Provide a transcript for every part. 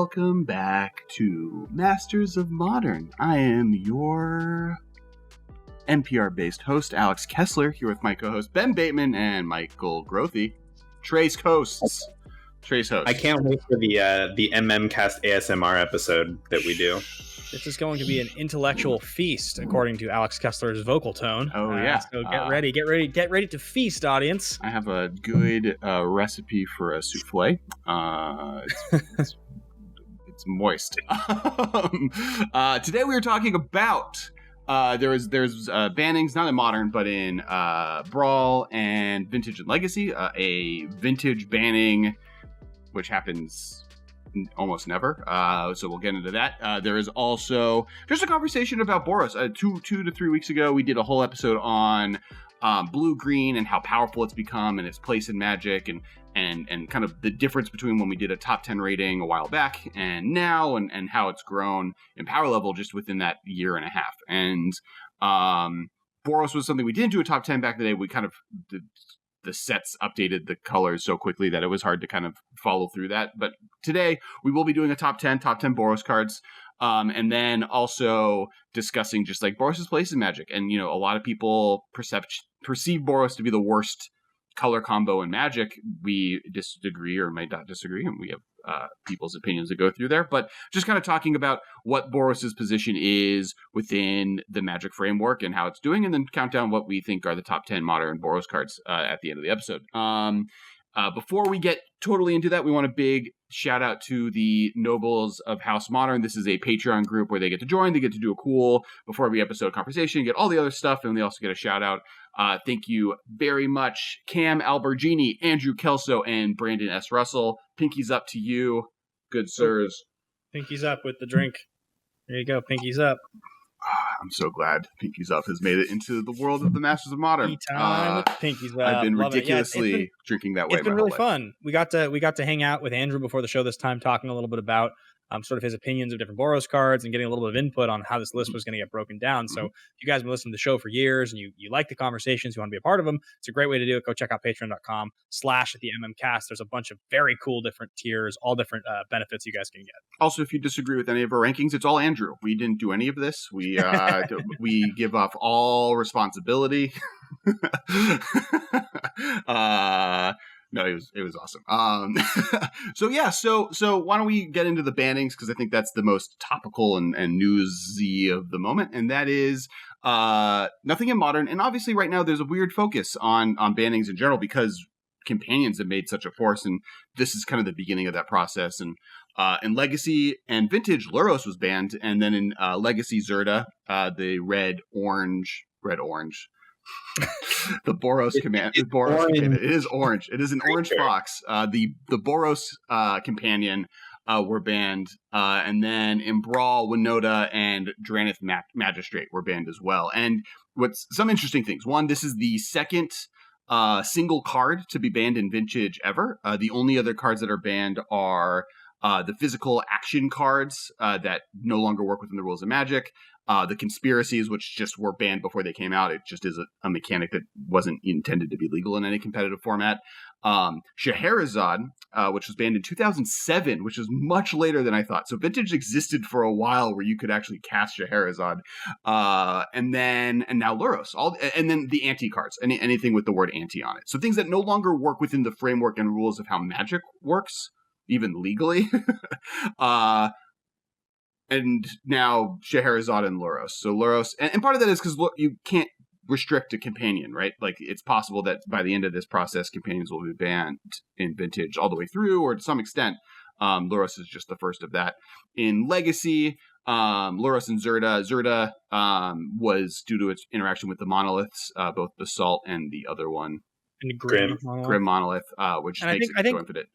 welcome back to Masters of Modern. I am your NPR-based host, Alex Kessler, here with my co-host Ben Bateman and Michael Grothy. Trace hosts. Trace hosts. I can't wait for the MMcast ASMR episode that we do. This is going to be an intellectual feast, according to Alex Kessler's vocal tone. Oh, yeah. So get ready to feast, audience. I have a good recipe for a souffle. It's moist. Today we are talking about there's bannings, not in Modern, but in Brawl and Vintage and Legacy. A vintage banning, which happens almost never. So we'll get into that. There is also just a conversation about Boros. 2 to 3 weeks ago, we did a whole episode on blue-green and how powerful it's become and its place in Magic and kind of the difference between when we did a top 10 rating a while back and now and how it's grown in power level just within that year and a half. And Boros was something we didn't do a top 10 back in the day. We kind of the sets updated the colors so quickly that it was hard to kind of follow through that. But today we will be doing a top 10 Boros cards. And then also discussing just like Boros' place in Magic. And, you know, a lot of people perceive Boros to be the worst color combo in Magic. We disagree or might not disagree. And we have people's opinions that go through there. But just kind of talking about what Boros' position is within the Magic framework and how it's doing. And then count down what we think are the top 10 modern Boros cards at the end of the episode. Before we get totally into that, we want a big shout out to the Nobles of House Modern. This is a Patreon group where they get to join. They get to do a cool before every episode conversation, get all the other stuff, and they also get a shout out. Thank you very much, Cam Albergini, Andrew Kelso, and Brandon S. Russell. Pinkies up to you, good sirs. Pinkies up with the drink. There you go, pinkies up. I'm so glad Pinkies Up has made it into the world of the Masters of Modern. Pinkies Up. I've been ridiculously drinking that way. It's been really fun. We got to hang out with Andrew before the show this time, talking a little bit about sort of his opinions of different Boros cards and getting a little bit of input on how this list was going to get broken down. So if you guys have been listening to the show for years and you like the conversations, you want to be a part of them, it's a great way to do it. Go check out patreon.com/the MMcast. There's a bunch of very cool different tiers, all different benefits you guys can get. Also, if you disagree with any of our rankings, it's all Andrew. We didn't do any of this. We we give off all responsibility. No, it was awesome. So why don't we get into the bannings, because I think that's the most topical and newsy of the moment, and that is nothing in Modern. And obviously right now there's a weird focus on bannings in general because companions have made such a force, and this is kind of the beginning of that process. And in Legacy and Vintage, Luros was banned, and then in Legacy Zerda, the red orange. The Boros command. It is orange. It is an orange fox. The Boros companion were banned, and then in Brawl, Winota and Dranith Magistrate were banned as well. And what's some interesting things? One, this is the second single card to be banned in Vintage ever. The only other cards that are banned are the physical action cards that no longer work within the rules of Magic. The conspiracies, which just were banned before they came out. It just is a mechanic that wasn't intended to be legal in any competitive format. Scheherazade, which was banned in 2007, which is much later than I thought. So Vintage existed for a while where you could actually cast Scheherazade. And now Luros. And then the anti cards, anything with the word anti on it. So things that no longer work within the framework and rules of how Magic works, even legally. And now Scheherazade and Luros. So Luros, and part of that is because you can't restrict a companion, right? Like it's possible that by the end of this process, companions will be banned in Vintage all the way through, or to some extent. Luros is just the first of that. In Legacy, Luros and Zerda was due to its interaction with the monoliths, both Basalt and the other one, and Grim Monolith, which makes it go infinite.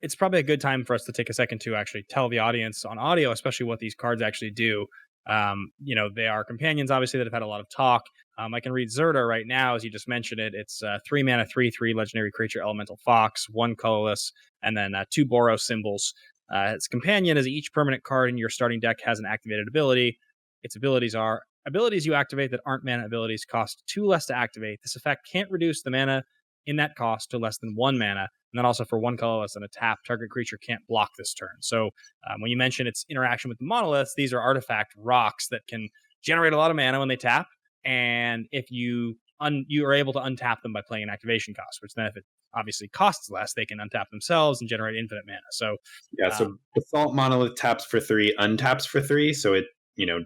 It's probably a good time for us to take a second to actually tell the audience on audio, especially what these cards actually do. They are companions, obviously, that have had a lot of talk. I can read Zerda right now, as you just mentioned it. It's 3 mana, 3/3 legendary creature, elemental fox, 1 colorless, and then 2 Boros symbols. Its companion is each permanent card in your starting deck has an activated ability. Its abilities are abilities you activate that aren't mana abilities cost 2 less to activate. This effect can't reduce the mana in that cost to less than 1 mana. And then also for 1 color less than a tap, target creature can't block this turn. So when you mention its interaction with the monoliths, these are artifact rocks that can generate a lot of mana when they tap. And if you are able to untap them by playing an activation cost, which then if it obviously costs less, they can untap themselves and generate infinite mana. So yeah, so Basalt Monolith taps for 3, untaps for 3, so it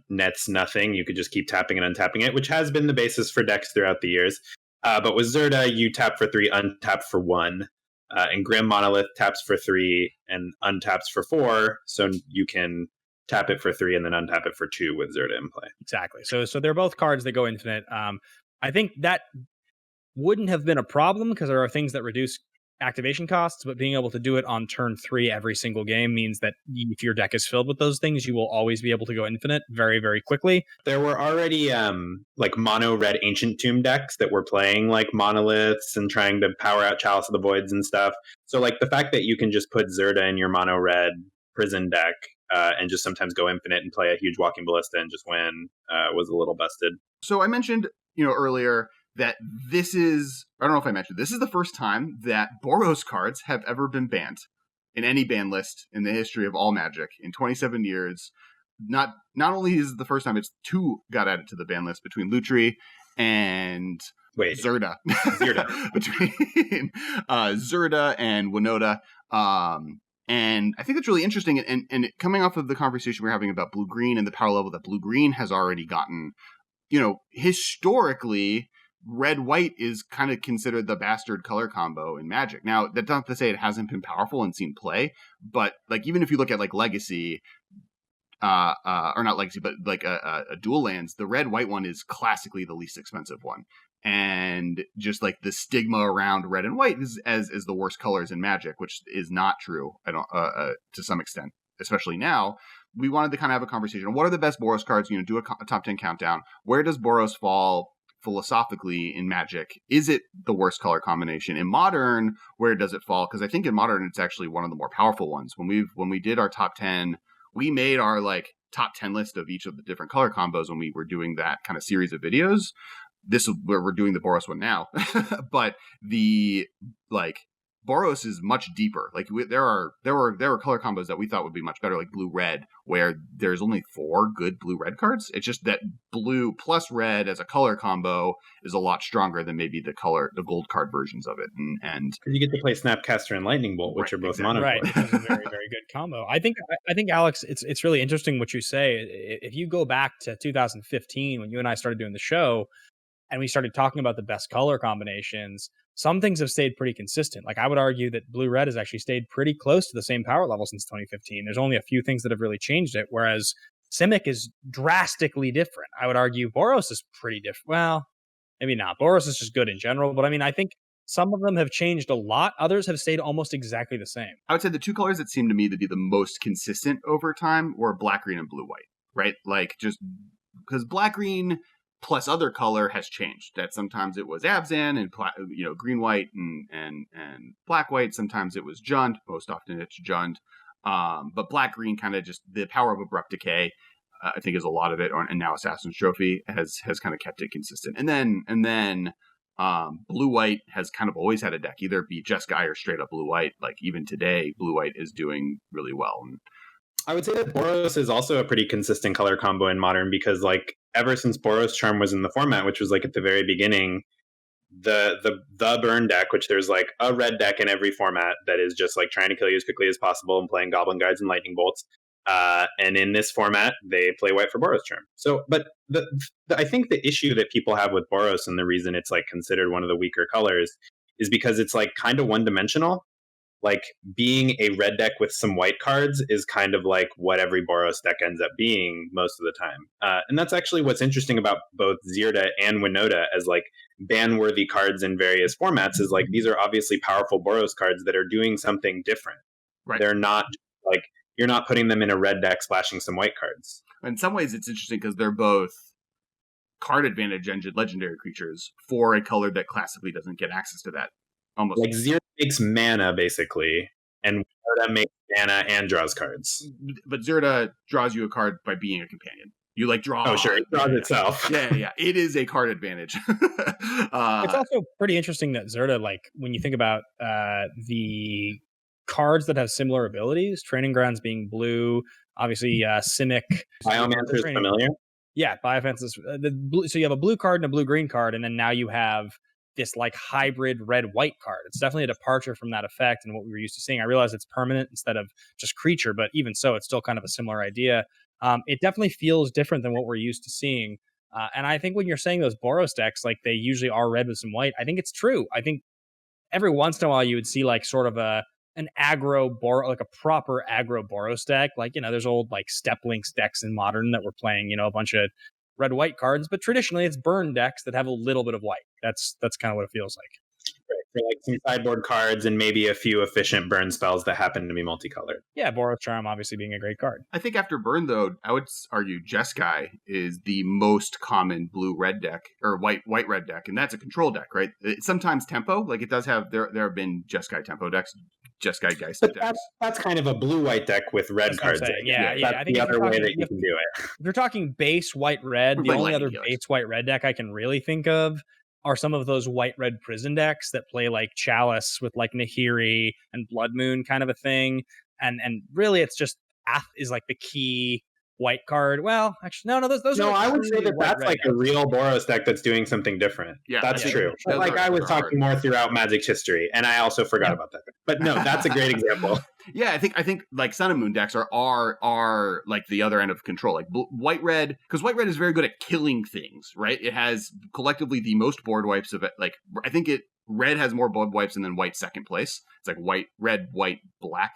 nets nothing. You could just keep tapping and untapping it, which has been the basis for decks throughout the years. But with Zirda, you tap for 3, untap for 1. And Grim Monolith taps for 3 and untaps for 4, so you can tap it for 3 and then untap it for 2 with Zirda in play. Exactly. So they're both cards that go infinite. I think that wouldn't have been a problem because there are things that reduce activation costs, but being able to do it on turn 3 every single game means that if your deck is filled with those things, you will always be able to go infinite very, very quickly. There were already like mono red Ancient Tomb decks that were playing like monoliths and trying to power out Chalice of the Voids and stuff. So like the fact that you can just put Zirda in your mono red prison deck and just sometimes go infinite and play a huge Walking Ballista and just win was a little busted. So I mentioned, earlier that this is the first time that Boros cards have ever been banned in any ban list in the history of all Magic in 27 years. Not only is it the first time, it's 2 got added to the ban list between Lutri and Zirda. Between Zirda and Winota. And I think that's really interesting. And coming off of the conversation we're having about blue-green and the power level that blue-green has already gotten, historically, red-white is kind of considered the bastard color combo in Magic. Now, that's not to say it hasn't been powerful and seen play, but like even if you look at like Legacy, or not Legacy, but like a dual lands, the red-white one is classically the least expensive one. And just like the stigma around red and white is as the worst colors in Magic, which is not true. To some extent, especially now. We wanted to kind of have a conversation. What are the best Boros cards? Do a top 10 countdown. Where does Boros fall philosophically in Magic? Is it the worst color combination? In Modern, where does it fall? Because I think in Modern it's actually one of the more powerful ones. When we did our top 10, we made our like top 10 list of each of the different color combos when we were doing that kind of series of videos. This is where we're doing the Boros one now. But the like Boros is much deeper. Like there were color combos that we thought would be much better, like blue red, where there's only 4 good blue red cards. It's just that blue plus red as a color combo is a lot stronger than maybe the gold card versions of it. And you get to play Snapcaster and Lightning Bolt, which are both mono. Right, which is a very, very good combo. I think Alex, it's really interesting what you say. If you go back to 2015 when you and I started doing the show, and we started talking about the best color combinations, some things have stayed pretty consistent. Like I would argue that blue-red has actually stayed pretty close to the same power level since 2015. There's only a few things that have really changed it, whereas Simic is drastically different. I would argue Boros is pretty different. Well, maybe not. Boros is just good in general, but I mean, I think some of them have changed a lot. Others have stayed almost exactly the same. I would say the 2 colors that seem to me to be the most consistent over time were black-green and blue-white, right? Like just because black-green plus other color has changed. That sometimes it was Abzan and green white and black white. Sometimes it was Jund. Most often it's Jund. But black green kind of just the power of abrupt decay. I think is a lot of it. And now Assassin's Trophy has kind of kept it consistent. And then blue white has kind of always had a deck either be Jeskai or straight up blue white. Like even today, blue white is doing really well. And I would say that Boros is also a pretty consistent color combo in Modern because like ever since Boros Charm was in the format, which was like at the very beginning, the burn deck, which there's like a red deck in every format that is just like trying to kill you as quickly as possible and playing Goblin Guides and Lightning Bolts. And in this format, they play white for Boros Charm. So, but I think the issue that people have with Boros and the reason it's like considered one of the weaker colors is because it's like kind of one-dimensional. Like being a red deck with some white cards is kind of like what every Boros deck ends up being most of the time. And that's actually what's interesting about both Zirda and Winota as like ban-worthy cards in various formats is like these are obviously powerful Boros cards that are doing something different. Right. They're not like you're not putting them in a red deck splashing some white cards. In some ways it's interesting because they're both card advantage engine legendary creatures for a color that classically doesn't get access to that. Almost like Zirda makes mana basically, and Winota makes mana and draws cards. But Zirda draws you a card by being a companion. You like draw. Oh, sure. It draws itself. Yeah. It is a card advantage. It's also pretty interesting that Zerta, like when you think about the cards that have similar abilities, Training Grounds being blue, obviously Simic. Biomancer is familiar. Yeah, Biofence is so you have a blue card and a blue-green card, and then now you have this like hybrid red-white card. It's definitely a departure from that effect and what we were used to seeing. I realize it's permanent instead of just creature, but even so, it's still kind of a similar idea. It definitely feels different than what we're used to seeing. And I think when you're saying those Boros decks, like they usually are red with some white, I think it's true. I think every once in a while you would see like sort of an aggro Boros, like a proper aggro Boros deck. Like, there's old like Step Links decks in Modern that were playing, a bunch of red white cards, but traditionally it's burn decks that have a little bit of white. That's kind of what it feels like. Right, for like some sideboard cards and maybe a few efficient burn spells that happen to be multicolored. Yeah, Boros Charm obviously being a great card. I think after burn, though, I would argue Jeskai is the most common blue-red deck, or white-red deck, and that's a control deck, right? It's sometimes tempo, like it does have, there have been Jeskai tempo decks, Jeskai Geist decks. That's kind of a blue-white deck with red cards. Yeah. That's I think the other way that you can do it. If you're talking base white-red, the only other base white-red deck I can really think of are some of those white-red prison decks that play like Chalice with like Nahiri and Blood Moon kind of a thing. And really it's just Ath is like the key white card. Well, actually, no, those no, are I would say that's like a real Boros deck that's doing something different. Yeah, that's true. But like I was talking more throughout Magic's history, and I also forgot about that. But no, that's a great example. Yeah, I think like Sun and Moon decks are like the other end of control, like white red, because white red is very good at killing things, right? It has collectively the most board wipes of it. Like I think red has more board wipes and then white second place. It's like white, red, white, black,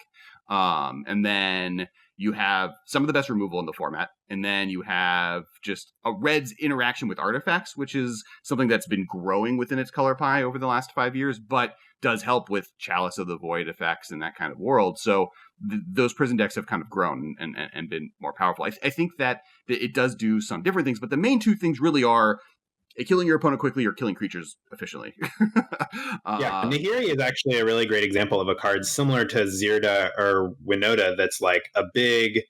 and then you have some of the best removal in the format, and then you have just a red's interaction with artifacts, which is something that's been growing within its color pie over the last 5 years, but does help with Chalice of the Void effects and that kind of world. So those prison decks have kind of grown and been more powerful. I think that it does do some different things, but the main two things really are killing your opponent quickly or killing creatures efficiently. Nahiri is actually a really great example of a card similar to Zirda or Winota that's like a big,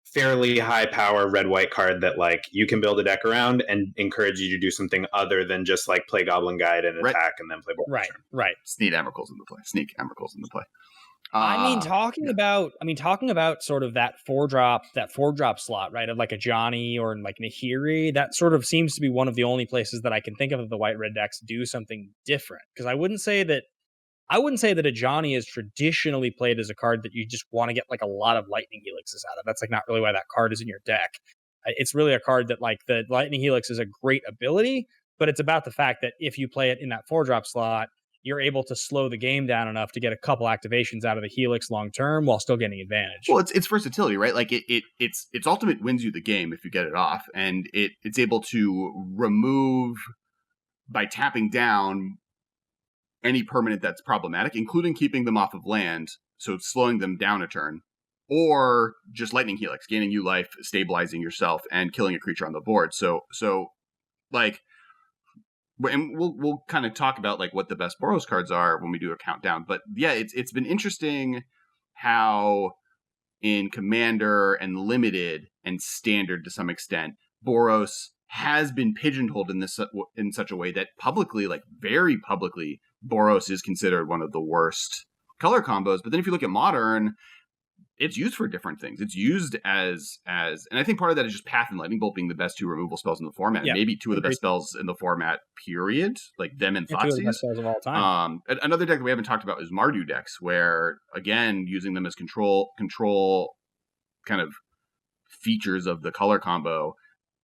fairly high power red-white card that like you can build a deck around and encourage you to do something other than just like play Goblin Guide and attack and then play Boros Charm. Right. Sneak Emrakul's in the play. Talking about sort of that four drop slot, right, of like a Johnny or like Nahiri, that sort of seems to be one of the only places that I can think of the white red decks do something different. Because I wouldn't say that a Johnny is traditionally played as a card that you just want to get like a lot of lightning helixes out of. That's like not really why that card is in your deck. It's really a card that like the lightning helix is a great ability, but it's about the fact that if you play it in that 4-drop slot, you're able to slow the game down enough to get a couple activations out of the helix long term while still getting advantage. Well, it's versatility, right? Like its ultimate wins you the game if you get it off, and it's able to remove by tapping down any permanent that's problematic, including keeping them off of land, so slowing them down a turn, or just lightning helix, gaining you life, stabilizing yourself, and killing a creature on the board. So like. And we'll kind of talk about like what the best Boros cards are when we do a countdown. But yeah, it's been interesting how in Commander and Limited and Standard to some extent, Boros has been pigeonholed in such a way that publicly, like very publicly, Boros is considered one of the worst color combos. But then if you look at Modern, it's used for different things. It's used as, and I think part of that is just Path and Lightning Bolt being the best two removal spells in the format, and maybe two of the best spells in the format, period. Like them and Thoughtseize. Two of the best spells of all time. Another deck that we haven't talked about is Mardu decks, where again using them as control kind of features of the color combo,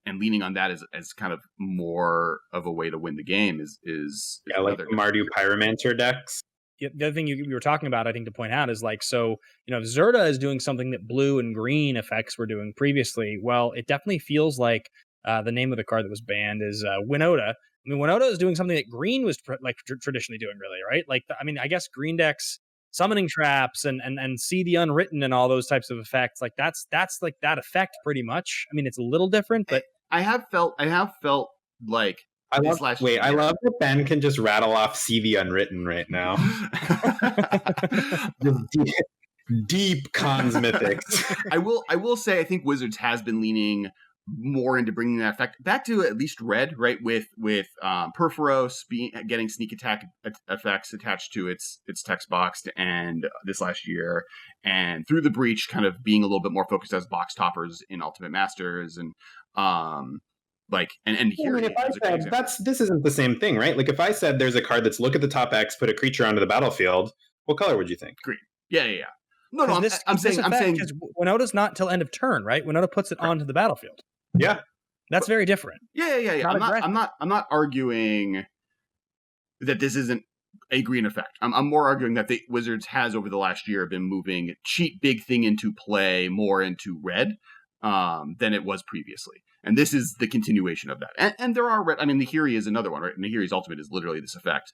and leaning on that as kind of more of a way to win the game is like Mardu Pyromancer decks. The other thing you were talking about, I think, to point out is like, so, if Zerta is doing something that blue and green effects were doing previously, well, it definitely feels like the name of the card that was banned is Winota. I mean, Winota is doing something that green was traditionally doing, really, right? Like, I guess green decks, summoning traps and see the unwritten and all those types of effects, like that's like that effect pretty much. I mean, it's a little different, but I have felt like. I love that Ben can just rattle off See the Unwritten right now. deep cons mythics. I will say I think Wizards has been leaning more into bringing that effect back to at least red, right? With Perforos getting sneak attack effects attached to its text box and this last year, and through the breach kind of being a little bit more focused as box toppers in Ultimate Masters, and here, if I said this isn't the same thing, right? Like if I said there's a card that's look at the top X, put a creature onto the battlefield, what color would you think? Green. Yeah. No, I'm saying because Winota's not till end of turn, right? Winota puts it onto the battlefield. Yeah, that's very different. Yeah. I'm not arguing that this isn't a green effect. I'm more arguing that the Wizards has over the last year been moving cheap big thing into play more into red than it was previously, and this is the continuation of that. And there are red. I mean, Nahiri is another one, right? Nahiri's ultimate is literally this effect.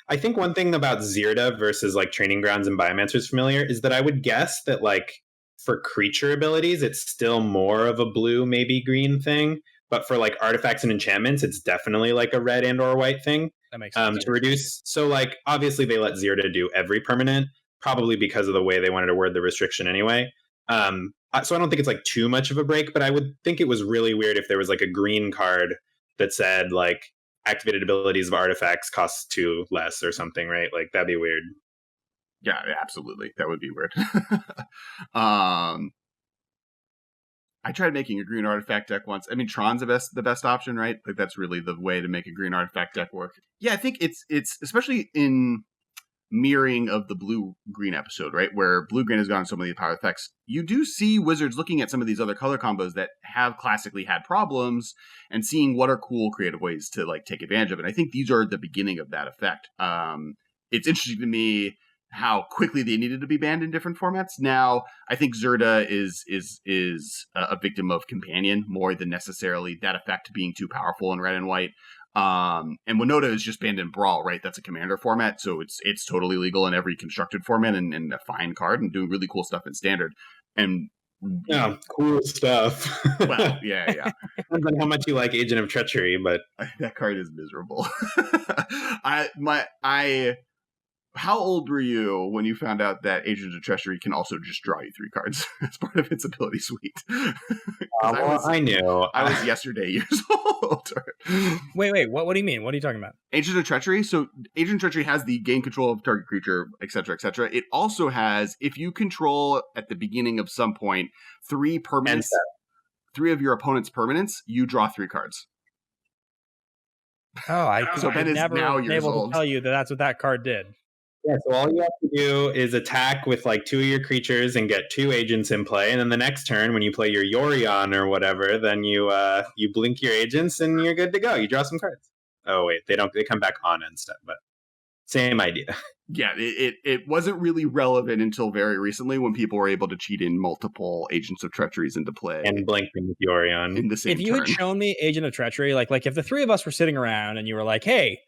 I think one thing about Zirda versus like Training Grounds and Biomancer's Familiar is that I would guess that like for creature abilities, it's still more of a blue, maybe green thing. But for like artifacts and enchantments, it's definitely like a red and or white thing. That makes sense. To reduce. So like obviously they let Zirda do every permanent, probably because of the way they wanted to word the restriction anyway. So I don't think it's like too much of a break, but I would think it was really weird if there was like a green card that said like activated abilities of artifacts costs 2 less or something, right? Like that'd be weird. Yeah, absolutely. That would be weird. I tried making a green artifact deck once. I mean, Tron's the best option, right? Like that's really the way to make a green artifact deck work. Yeah, I think it's especially in mirroring of the blue-green episode, right? Where blue-green has gone so many power effects. You do see Wizards looking at some of these other color combos that have classically had problems and seeing what are cool creative ways to like take advantage of it. And I think these are the beginning of that effect. It's interesting to me how quickly they needed to be banned in different formats. Now, I think Zirda is a victim of Companion more than necessarily that effect being too powerful in red and white. And Winota is just banned in Brawl, right? That's a commander format, so it's totally legal in every constructed format and a fine card and doing really cool stuff in standard. And yeah, cool stuff. Well, yeah. Depends on how much you like Agent of Treachery, but that card is miserable. How old were you when you found out that Agent of Treachery can also just draw you 3 cards as part of its ability suite? I knew. I was yesterday years old. Wait, what do you mean? What are you talking about? Agent of Treachery. So Agent of Treachery has the gain control of target creature, etc., etc. It also has, if you control at the beginning of some point 3 permanents, 3 of your opponent's permanents, you draw 3 cards. Oh, I've never been able to tell you that that's what that card did. Yeah, so all you have to do is attack with like 2 of your creatures and get 2 agents in play, and then the next turn when you play your Yorion or whatever, then you blink your agents and you're good to go. You draw some cards. Oh wait, they come back on instead, but same idea. Yeah, it wasn't really relevant until very recently when people were able to cheat in multiple Agents of Treacheries into play and blinking with Yorion in the same. If you had shown me Agent of Treachery, like if the 3 of us were sitting around and you were like, "Hey,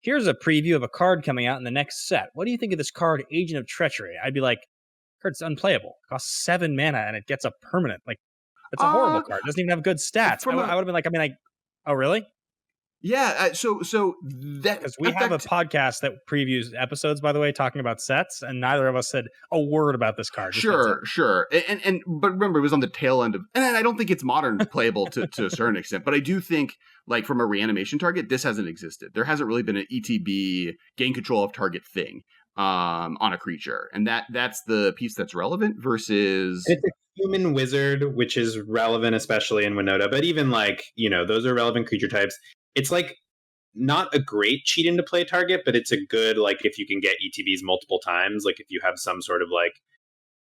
here's a preview of a card coming out in the next set. What do you think of this card, Agent of Treachery?" I'd be like, "Card's unplayable. It costs 7 mana and it gets a permanent. Like, it's a horrible card. It doesn't even have good stats." I would have been like, oh, really? Yeah. So that because we have a podcast that previews episodes, by the way, talking about sets, and neither of us said a word about this card. Sure. And but remember, it was on the tail end of, and I don't think it's modern playable to a certain extent, but I do think, like, from a reanimation target, this hasn't existed. There hasn't really been an ETB gain control of target thing on a creature, and that's the piece that's relevant versus it's a human wizard, which is relevant, especially in Winota. But even like those are relevant creature types. It's like not a great cheat into play target, but it's a good, like, if you can get ETBs multiple times, like if you have some sort of like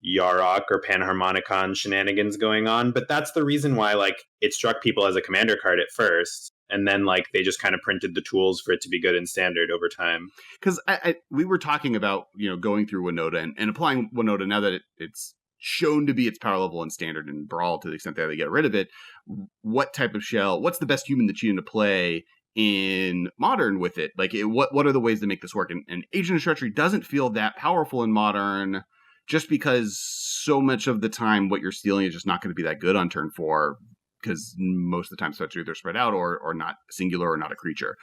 Yarok or Panharmonicon shenanigans going on. But that's the reason why like it struck people as a commander card at first, and then like they just kind of printed the tools for it to be good in standard over time. Because we were talking about going through Winota and applying Winota now that it's shown to be its power level in standard and Brawl to the extent that they get rid of it. What type of shell? What's the best human to cheat into play in Modern with it? Like, what are the ways to make this work? And Agent of Treachery doesn't feel that powerful in Modern, just because so much of the time what you're stealing is just not going to be that good on turn 4, because most of the time sets are either spread out or not singular or not a creature.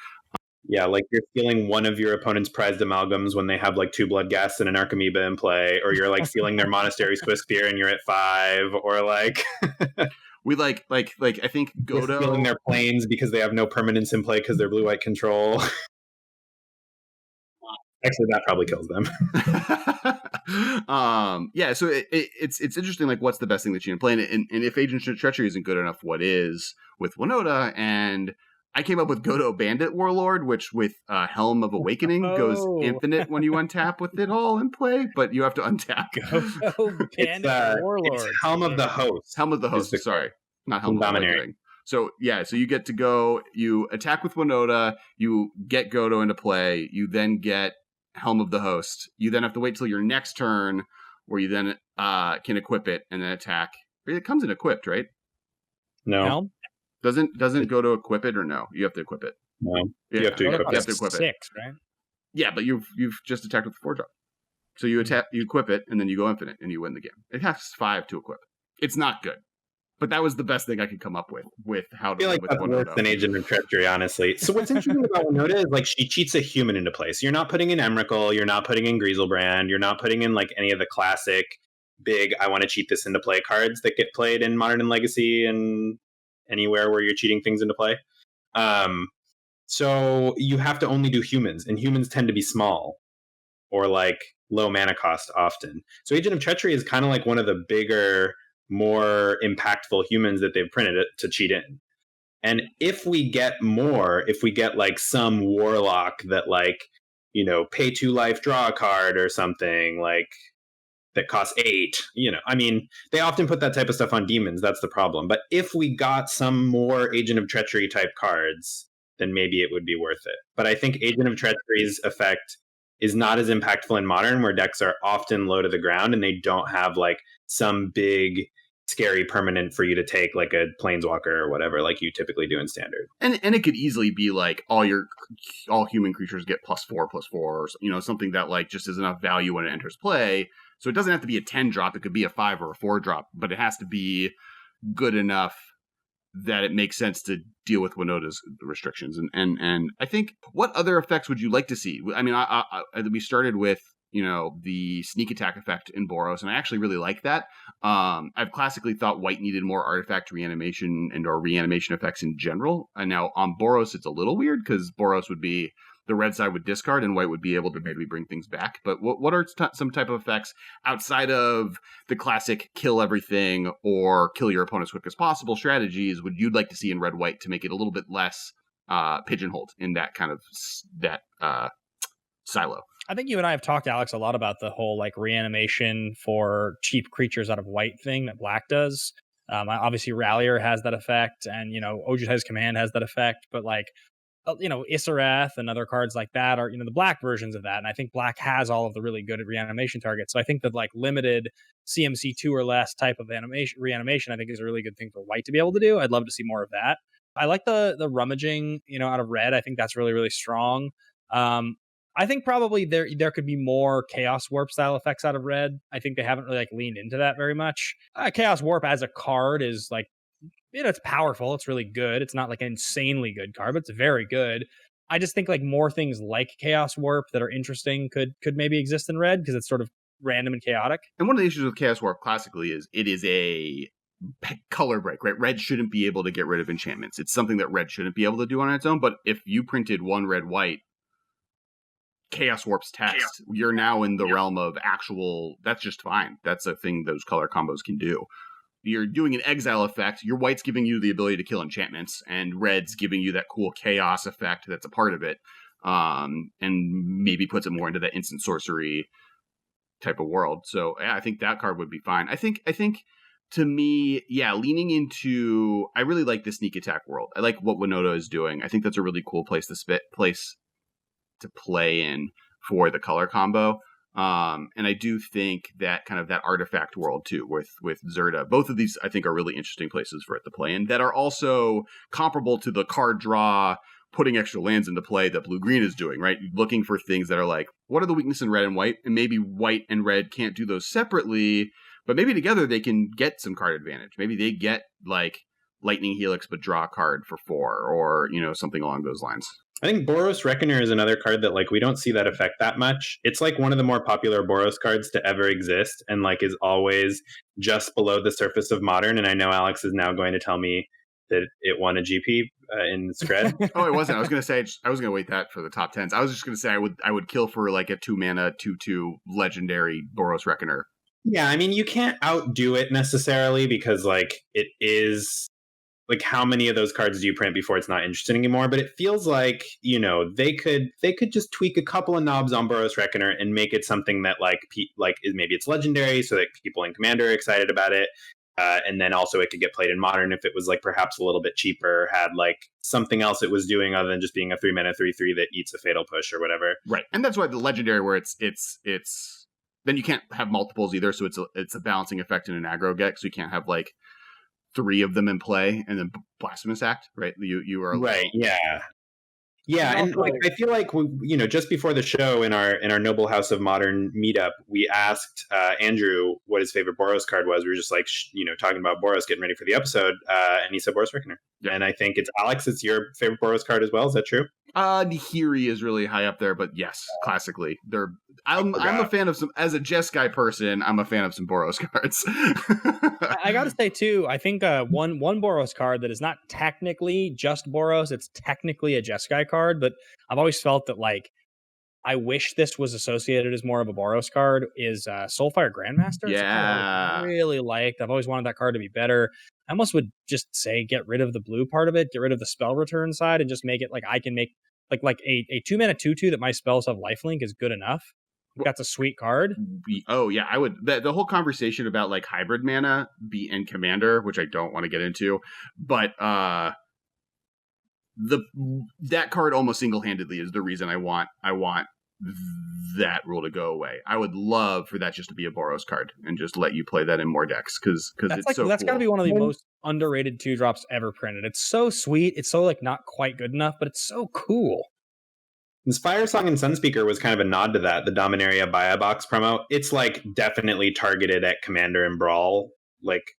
Yeah, like you're stealing one of your opponent's prized amalgams when they have like 2 Bloodghasts and an Archimedes in play, or you're like stealing their Monastery Swiss Spear and you're at 5, or like We like I think They're Godo stealing their planes because they have no permanence in play because they're blue-white control. Actually, that probably kills them. Yeah, so it's interesting, like, what's the best thing that you can play, and if Agent of Treachery isn't good enough, what is with Winota? And I came up with Godo Bandit Warlord, which with Helm of Awakening goes infinite when you untap with it all in play, but you have to untap. Godo Bandit Warlord. It's Helm of the Host. Helm of the Host, sorry. Not Helm of Domineering. Awakening. So, yeah, so you get to go, you attack with Winota, you get Godo into play, you then get Helm of the Host. You then have to wait till your next turn where you then can equip it and then attack. It comes in equipped, right? No. Helm? Doesn't go to equip it, or no? You have to equip it. No. Yeah, You have to equip you have to equip 6, it. right? Yeah, but you've just attacked with the 4-drop. So you equip it, and then you go infinite, and you win the game. It has 5 to equip. It's not good. But that was the best thing I could come up with how to I feel like with that's worse Winota. than Agent of Treachery, honestly. So what's interesting about Winota is like she cheats a human into play. So you're not putting in Emrakul, you're not putting in Grieselbrand, you're not putting in like any of the classic big I want to cheat this into play cards that get played in Modern and Legacy and anywhere where you're cheating things into play. So you have to only do humans, and humans tend to be small or like low mana cost often. So Agent of Treachery is kind of like one of the bigger, more impactful humans that they've printed it to cheat in. And if we get like some warlock that like, pay 2 life, draw a card or something like that costs 8, I mean, they often put that type of stuff on demons. That's the problem. But if we got some more Agent of Treachery type cards, then maybe it would be worth it. But I think Agent of Treachery's effect is not as impactful in Modern, where decks are often low to the ground and they don't have like some big scary permanent for you to take, like a Planeswalker or whatever, like you typically do in Standard. And it could easily be like all human creatures get +4/+4, or something that like just is enough value when it enters play. So it doesn't have to be a 10-drop. It could be a 5 or a 4-drop, but it has to be good enough that it makes sense to deal with Winota's restrictions. And I think, what other effects would you like to see? I mean, we started with the sneak attack effect in Boros, and I actually really like that. I've classically thought white needed more artifact reanimation or reanimation effects in general. And now on Boros, it's a little weird because Boros would be the red side would discard and white would be able to maybe bring things back. But what are some type of effects outside of the classic kill everything or kill your opponent as quick as possible strategies would you like to see in red-white to make it a little bit less pigeonholed in that kind of silo? I think you and I have talked, Alex, a lot about the whole like reanimation for cheap creatures out of white thing that black does. Obviously, Rallier has that effect, and Ojutai's Command has that effect. But like, Isarath and other cards like that are the black versions of that. And I think black has all of the really good reanimation targets. So I think that like limited CMC 2 or less type of reanimation, I think is a really good thing for white to be able to do. I'd love to see more of that. I like the rummaging, out of red. I think that's really, really strong. I think probably there could be more Chaos Warp style effects out of red. I think they haven't really like leaned into that very much. Chaos Warp as a card is like, it's powerful. It's really good. It's not like an insanely good card, but it's very good. I just think like more things like Chaos Warp that are interesting could maybe exist in red because it's sort of random and chaotic. And one of the issues with Chaos Warp classically is it is a color break, right? Red shouldn't be able to get rid of enchantments. It's something that red shouldn't be able to do on its own. But if you printed 1 red-white, Chaos Warp's text, you're now in the realm of actual, that's just fine. That's a thing those color combos can do. You're doing an exile effect, your white's giving you the ability to kill enchantments, and red's giving you that cool chaos effect that's a part of it, and maybe puts it more into that instant sorcery type of world. So yeah, I think that card would be fine. I think to me, leaning into, I really like the sneak attack world. I like what Winota is doing. I think that's a really cool place to play in for the color combo. And I do think that kind of that artifact world too with Zerta, both of these I think are really interesting places for it to play in that are also comparable to the card draw, putting extra lands into play that blue-green is doing, right? Looking for things that are like, what are the weaknesses in red and white? And maybe white and red can't do those separately, but maybe together they can get some card advantage. Maybe they get like Lightning Helix but draw a card for 4, or something along those lines. I think Boros Reckoner is another card that like we don't see that effect that much. It's like one of the more popular Boros cards to ever exist, and like is always just below the surface of Modern. And I know Alex is now going to tell me that it won a GP in Scred. Oh, it wasn't. I was going to say I was going to wait that for the top 10s. I was just going to say I would kill for like a 2-mana 2/2 legendary Boros Reckoner. Yeah, I mean you can't outdo it necessarily because like it is. Like, how many of those cards do you print before it's not interesting anymore? But it feels like, they could just tweak a couple of knobs on Boros Reckoner and make it something that maybe it's legendary, so that people in Commander are excited about it, and then also it could get played in Modern if it was like perhaps a little bit cheaper, had like something else it was doing other than just being a 3-mana 3/3 that eats a fatal push or whatever. Right, and that's why the legendary where it's then you can't have multiples either, so it's a balancing effect in an aggro deck, so you can't have like 3 of them in play and then Blasphemous Act, right? You are right, yeah, and like I feel like just before the show in our Noble House of Modern meetup, we asked Andrew what his favorite Boros card was. We were just like talking about Boros, getting ready for the episode, and he said Boros Reckoner. Yeah. And I think it's Alex. It's your favorite Boros card as well. Is that true? Nihiri is really high up there, but yes, classically, I'm a fan of some. As a Jeskai person, I'm a fan of some Boros cards. I got to say too, I think one Boros card that is not technically just Boros, it's technically a Jeskai card, but I've always felt that like I wish this was associated as more of a Boros card is Soulfire Grandmaster. Yeah, I really liked. I've always wanted that card to be better. I almost would just say get rid of the blue part of it, get rid of the spell return side, and just make it like I can make like a 2-mana 2/2 that my spells have lifelink is good enough. That's a sweet card. Oh yeah, I would. The whole conversation about like hybrid mana be in Commander, which I don't want to get into, but that card almost single-handedly is the reason I want that rule to go away. I would love for that just to be a Boros card and just let you play that in more decks because it's like, so that's cool. Got to be one of the most underrated 2-drops ever printed. It's so sweet. It's so like not quite good enough, but it's so cool. Fire Song and Sunspeaker was kind of a nod to that, the Dominaria Buy a Box promo. It's like definitely targeted at Commander and Brawl, like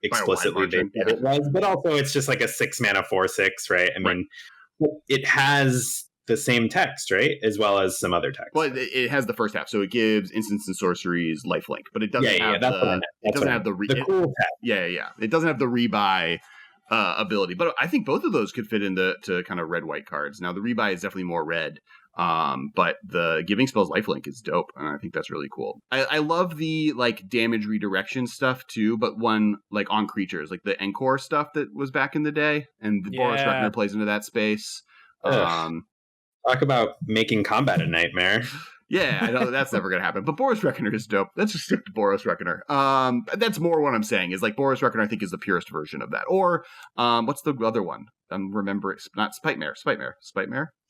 explicitly it was, but also it's just like a 6-mana 4/6, right? I mean, it has the same text, right? As well as some other text. Well, it has the first half, so it gives instants and sorceries lifelink, but it doesn't have the cool text. Yeah. It doesn't have the rebuy ability, but I think both of those could fit into kind of red-white cards. Now the rebuy is definitely more red, but the giving spells lifelink is dope, and I think that's really cool. I love the like damage redirection stuff too, but one like on creatures, like the Encore stuff that was back in the day, and the Boros Reckoner plays into that space. Talk about making combat a nightmare. Yeah, I know that's never going to happen. But Boros Reckoner is dope. Let's just stick to Boros Reckoner. That's more what I'm saying is like Boros Reckoner, I think, is the purest version of that. Or what's the other one? I'm remembering, not Spite-Mare.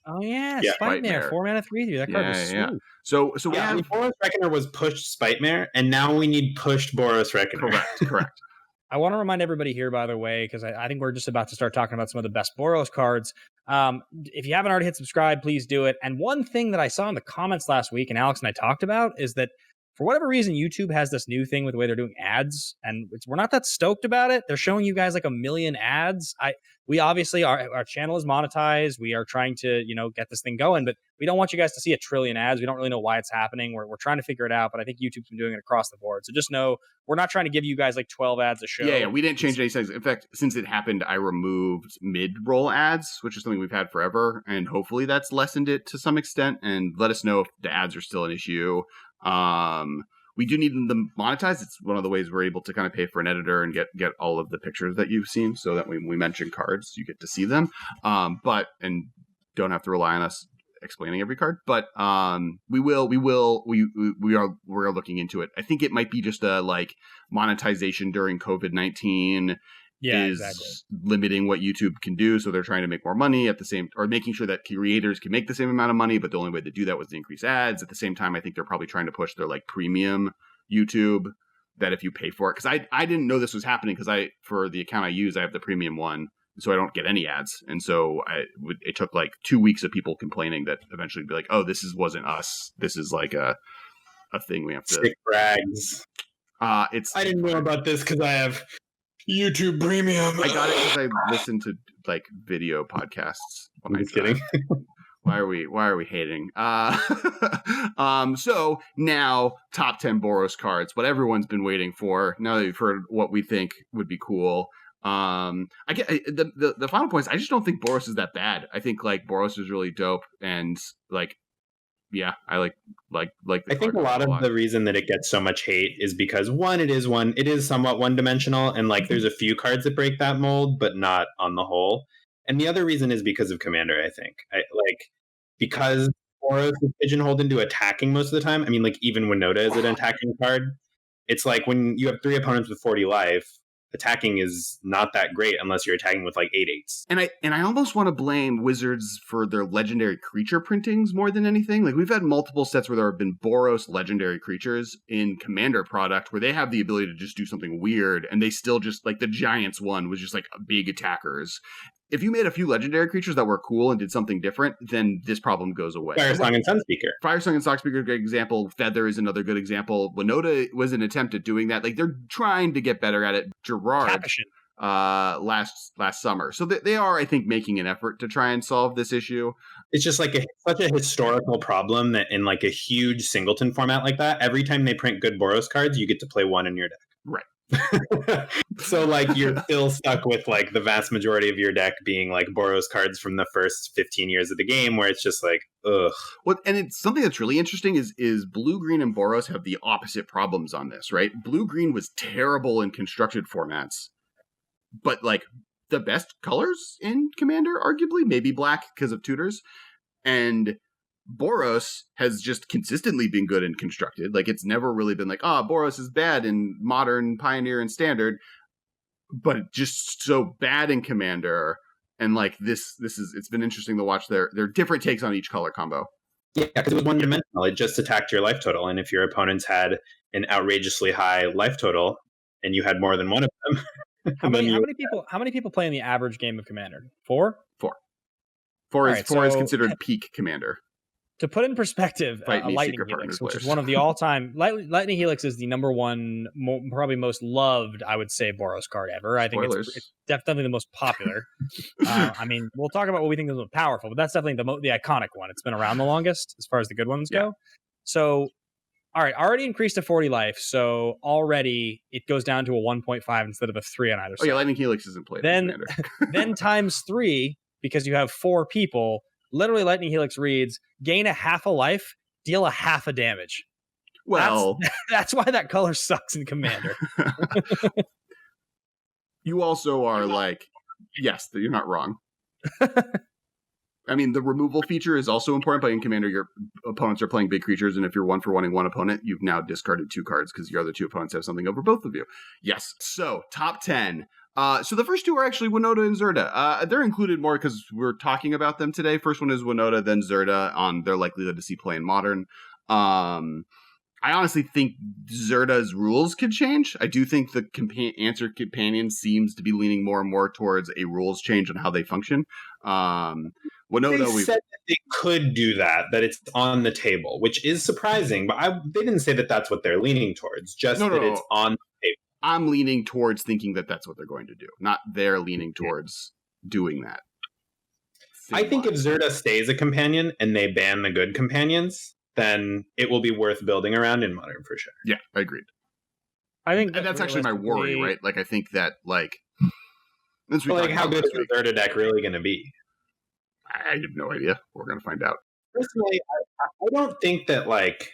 Oh yeah, yeah, Spite-Mare, 4-mana 3/3. That card was sweet. Yeah. So we have Boros Reckoner was pushed Spite-Mare, and now we need pushed Boros Reckoner. Correct. I want to remind everybody here, by the way, because I think we're just about to start talking about some of the best Boros cards. If you haven't already hit subscribe, please do it. And one thing that I saw in the comments last week, and Alex and I talked about, is that for whatever reason, YouTube has this new thing with the way they're doing ads, and we're not that stoked about it. They're showing you guys like a million ads. We obviously, our channel is monetized. We are trying to, get this thing going, but we don't want you guys to see a trillion ads. We don't really know why it's happening. We're trying to figure it out, but I think YouTube's been doing it across the board. So just know we're not trying to give you guys like 12 ads a show. Yeah, we didn't change any settings. In fact, since it happened, I removed mid-roll ads, which is something we've had forever, and hopefully that's lessened it to some extent. And let us know if the ads are still an issue. We do need them monetized. It's one of the ways we're able to kind of pay for an editor and get all of the pictures that you've seen, so that when we mention cards, you get to see them. But don't have to rely on us explaining every card. But we are looking into it. I think it might be just a like monetization during COVID-19. Exactly. Limiting what YouTube can do, so they're trying to make more money at the same, or making sure that creators can make the same amount of money, but the only way to do that was to increase ads. At the same time, I think they're probably trying to push their like premium YouTube, that if you pay for it, because I didn't know this was happening, because for the account I use, I have the premium one, so I don't get any ads, and so it took like 2 weeks of people complaining that eventually be like, oh, wasn't us, this is like a thing we have to sick brags. I didn't know about this because I have YouTube Premium. I got it because I listen to like video podcasts. I'm just kidding. Why are we hating? So now top 10 Boros cards, what everyone's been waiting for. Now that you've heard what we think would be cool. I get the final point is I just don't think Boros is that bad. I think like Boros is really dope, and like, yeah, I like. I think a lot of the reason that it gets so much hate is because it is somewhat one dimensional, and like there's a few cards that break that mold, but not on the whole. And the other reason is because of Commander. I think because Boros is pigeonholed into attacking most of the time. I mean, like even Winota is an attacking card. It's like when you have 3 opponents with 40 life, attacking is not that great unless you're attacking with like 8/8s. And I almost want to blame Wizards for their legendary creature printings more than anything. Like we've had multiple sets where there have been Boros legendary creatures in Commander product where they have the ability to just do something weird, and they still just like the Giants one was just like big attackers. If you made a few legendary creatures that were cool and did something different, then this problem goes away. Firesong and Sunspeaker. Firesong and Sockspeaker is a great example. Feather is another good example. Winota was an attempt at doing that. Like they're trying to get better at it. Gerard last summer. So they are, I think, making an effort to try and solve this issue. It's just like such a historical problem that in like a huge singleton format like that, every time they print good Boros cards, you get to play one in your deck. Right. So like you're still stuck with like the vast majority of your deck being like Boros cards from the first 15 years of the game, where it's just like ugh. Well, and it's something that's really interesting is blue, green, and Boros have the opposite problems on this, right? Blue green was terrible in constructed formats, but like the best colors in Commander, arguably, maybe black because of tutors, and Boros has just consistently been good in constructed. Like it's never really been like, Boros is bad in Modern, Pioneer, and Standard, but just so bad in Commander. And like it's been interesting to watch their different takes on each color combo. Yeah, because it was one dimensional. It just attacked your life total, and if your opponents had an outrageously high life total, and you had more than one of them, how many people play in the average game of Commander? 4? 4 is considered peak Commander. To put in perspective, Lightning Helix, which is one of the all-time... Lightning Helix is the number one, probably most loved, I would say, Boros card ever. I think it's definitely the most popular. I mean, we'll talk about what we think is the most powerful, but that's definitely the iconic one. It's been around the longest as far as the good ones go. So, all right, already increased to 40 life, so already it goes down to a 1.5 instead of a 3 on either side. Oh yeah, Lightning Helix isn't played in Commander. Then times 3, because you have 4 people... Literally, Lightning Helix reads, gain a half a life, deal a half a damage. Well... That's why that color sucks in Commander. You also are like, yes, you're not wrong. I mean, the removal feature is also important, but in Commander, your opponents are playing big creatures, and if you're 1-for-1ing one opponent, you've now discarded 2 cards because your other 2 opponents have something over both of you. Yes. So, top 10. So the first 2 are actually Winota and Zirda. They're included more because we're talking about them today. First one is Winota, then Zirda on their likelihood to see play in Modern. I honestly think Zirda's rules could change. I do think the Answer Companion seems to be leaning more and more towards a rules change on how they function. Winota, they said that they could do that it's on the table, which is surprising, but they didn't say that that's what they're leaning towards, just that it's on the table. I'm leaning towards thinking that that's what they're going to do, not they're leaning towards doing that. I think if Zirda stays a companion and they ban the good companions, then it will be worth building around in Modern for sure. Yeah, I agreed. I think that's actually my worry, right? Like, I think that, like... how good is the Zirda deck really going to be? I have no idea. We're going to find out. Personally, I don't think that, like...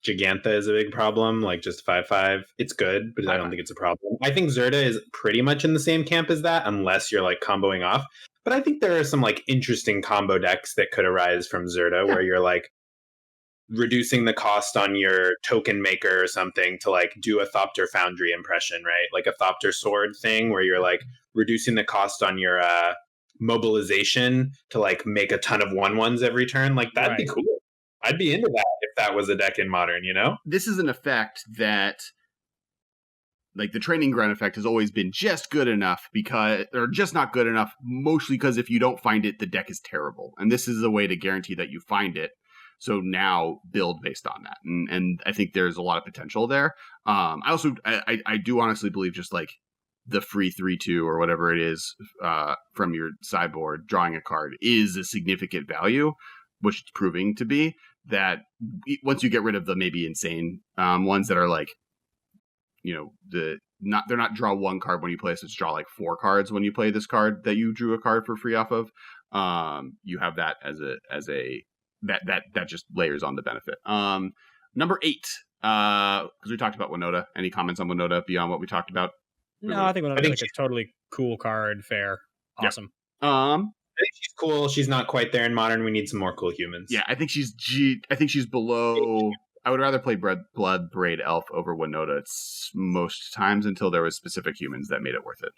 Giganta is a big problem, like just 5/5. It's good, but I don't think it's a problem. I think Zirda is pretty much in the same camp as that, unless you're like comboing off. But I think there are some like interesting combo decks that could arise from Zirda, where you're like reducing the cost on your token maker or something to like do a Thopter Foundry impression, right? Like a Thopter Sword thing, where you're like reducing the cost on your mobilization to like make a ton of 1/1s every turn. Like that'd be cool. I'd be into that if that was a deck in Modern, you know? This is an effect that, like, the training ground effect has always been just good enough or just not good enough, mostly because if you don't find it, the deck is terrible. And this is a way to guarantee that you find it. So now build based on that. And I think there's a lot of potential there. I do honestly believe just, like, the free 3/2 or whatever it is from your sideboard, drawing a card is a significant value, which it's proving to be. That once you get rid of the maybe insane ones that are like, they're not draw one card when you play this, it's draw like 4 cards when you play this card that you drew a card for free off of. You have that as a that just layers on the benefit. Number 8, because we talked about Winota. Any comments on Winota beyond what we talked about? No, I think Winota's like a totally cool card. Fair, awesome. Yeah. I think she's cool. She's not quite there in Modern. We need some more cool humans. Yeah, I think she's below. I would rather play Blood Braid Elf over Winota most times until there was specific humans that made it worth it.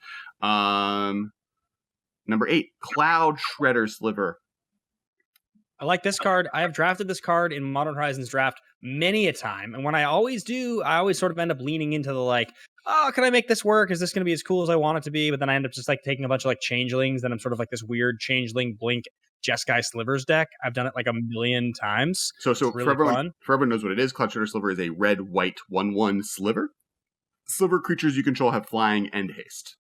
Number 8, Cloud Shredder Sliver. I like this card. I have drafted this card in Modern Horizons draft many a time. And when I always do, I always sort of end up leaning into the like, oh, can I make this work? Is this going to be as cool as I want it to be? But then I end up just like taking a bunch of like changelings. Then I'm sort of like this weird changeling blink Jeskai Slivers deck. I've done it like a million times. So really for everyone knows what it is, Cloud Shredder Sliver is a red-white 1/1 sliver. Sliver creatures you control have flying and haste.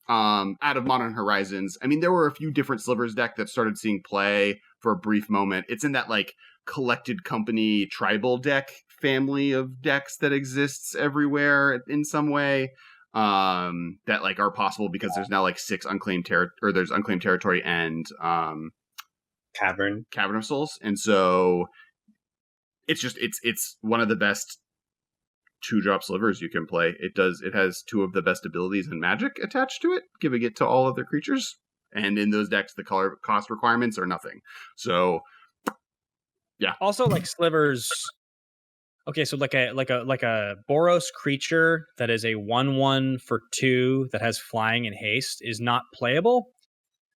Out of Modern Horizons, I mean, there were a few different Slivers deck that started seeing play for a brief moment. It's in that like collected company tribal deck family of decks that exists everywhere in some way, that like are possible because there's now like 6 unclaimed there's unclaimed territory and Cavern of Souls, and so it's one of the best 2-drop slivers you can play. It has 2 of the best abilities in Magic attached to it, giving it to all other creatures. And in those decks, the color cost requirements are nothing. So, yeah. Also, like slivers. Okay, so like a Boros creature that is a 1/1 for 2 that has flying and haste is not playable,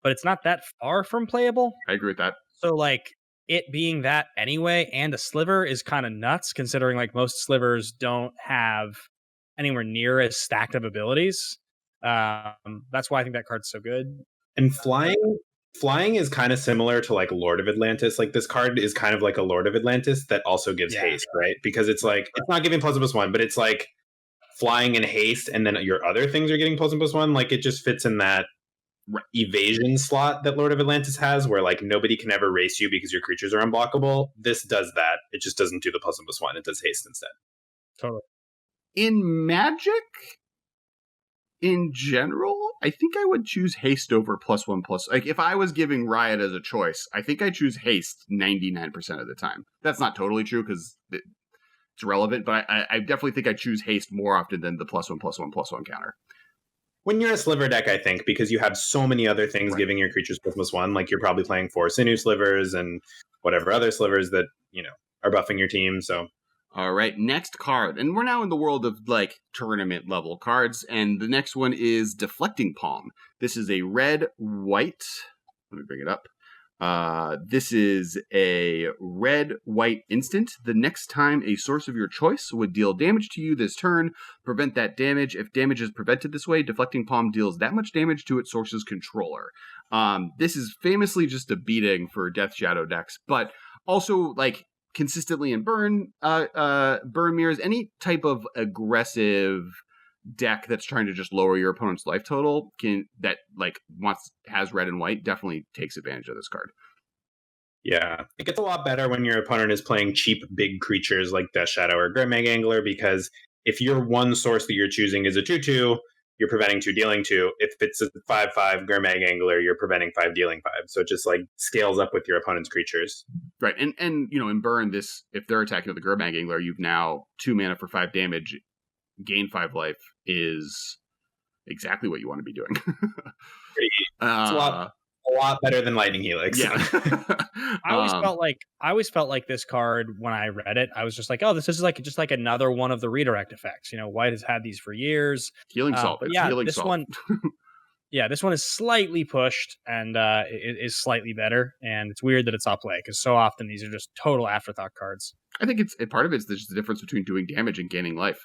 but it's not that far from playable. I agree with that. So like it being that anyway, and a sliver is kind of nuts, considering like most slivers don't have anywhere near as stacked of abilities. That's why I think that card's so good. And flying is kind of similar to like Lord of Atlantis. Like this card is kind of like a Lord of Atlantis that also gives haste, right? Because it's like it's not giving +1+1, but it's like flying and haste, and then your other things are getting +1+1. Like it just fits in that evasion slot that Lord of Atlantis has, where like nobody can ever race you because your creatures are unblockable. This does that. It just doesn't do the +1+1. It does haste instead. Totally. In Magic, in general, I think I would choose haste over +1+. Like if I was giving Riot as a choice, I think I choose haste 99% of the time. That's not totally true because it's relevant, but I definitely think I choose haste more often than the +1+1+1 counter. When you're a sliver deck, I think, because you have so many other things giving your creatures +1+1, like you're probably playing 4 Sinew Slivers and whatever other slivers that, are buffing your team, so... All right, next card. And we're now in the world of, like, tournament-level cards. And the next one is Deflecting Palm. This is a red-white... Let me bring it up. This is a red-white instant. The next time a source of your choice would deal damage to you this turn, prevent that damage. If damage is prevented this way, Deflecting Palm deals that much damage to its source's controller. This is famously just a beating for Death Shadow decks, but also, like... consistently in burn mirrors, any type of aggressive deck that's trying to just lower your opponent's life total has red and white definitely takes advantage of this card. Yeah, it gets a lot better when your opponent is playing cheap big creatures like Death Shadow or Grimag Angler, because if your one source that you're choosing is a 2/2, you're preventing 2, dealing 2. If it's a 5/5 Grimag Angler, you're preventing 5, dealing 5. So it just like scales up with your opponent's creatures. Right, and in burn, this if they're attacking with the Grimag Angler, you've now 2 mana for 5 damage, gain 5 life is exactly what you want to be doing. It's a lot better than Lightning Helix. Yeah. I always felt like this card when I read it, I was just like, oh, this is like just like another one of the redirect effects. White has had these for years. Healing Salt. But yeah, Healing this Salt. one. Yeah, this one is slightly pushed and it is slightly better. And it's weird that it's off play because so often these are just total afterthought cards. I think part of it's just the difference between doing damage and gaining life.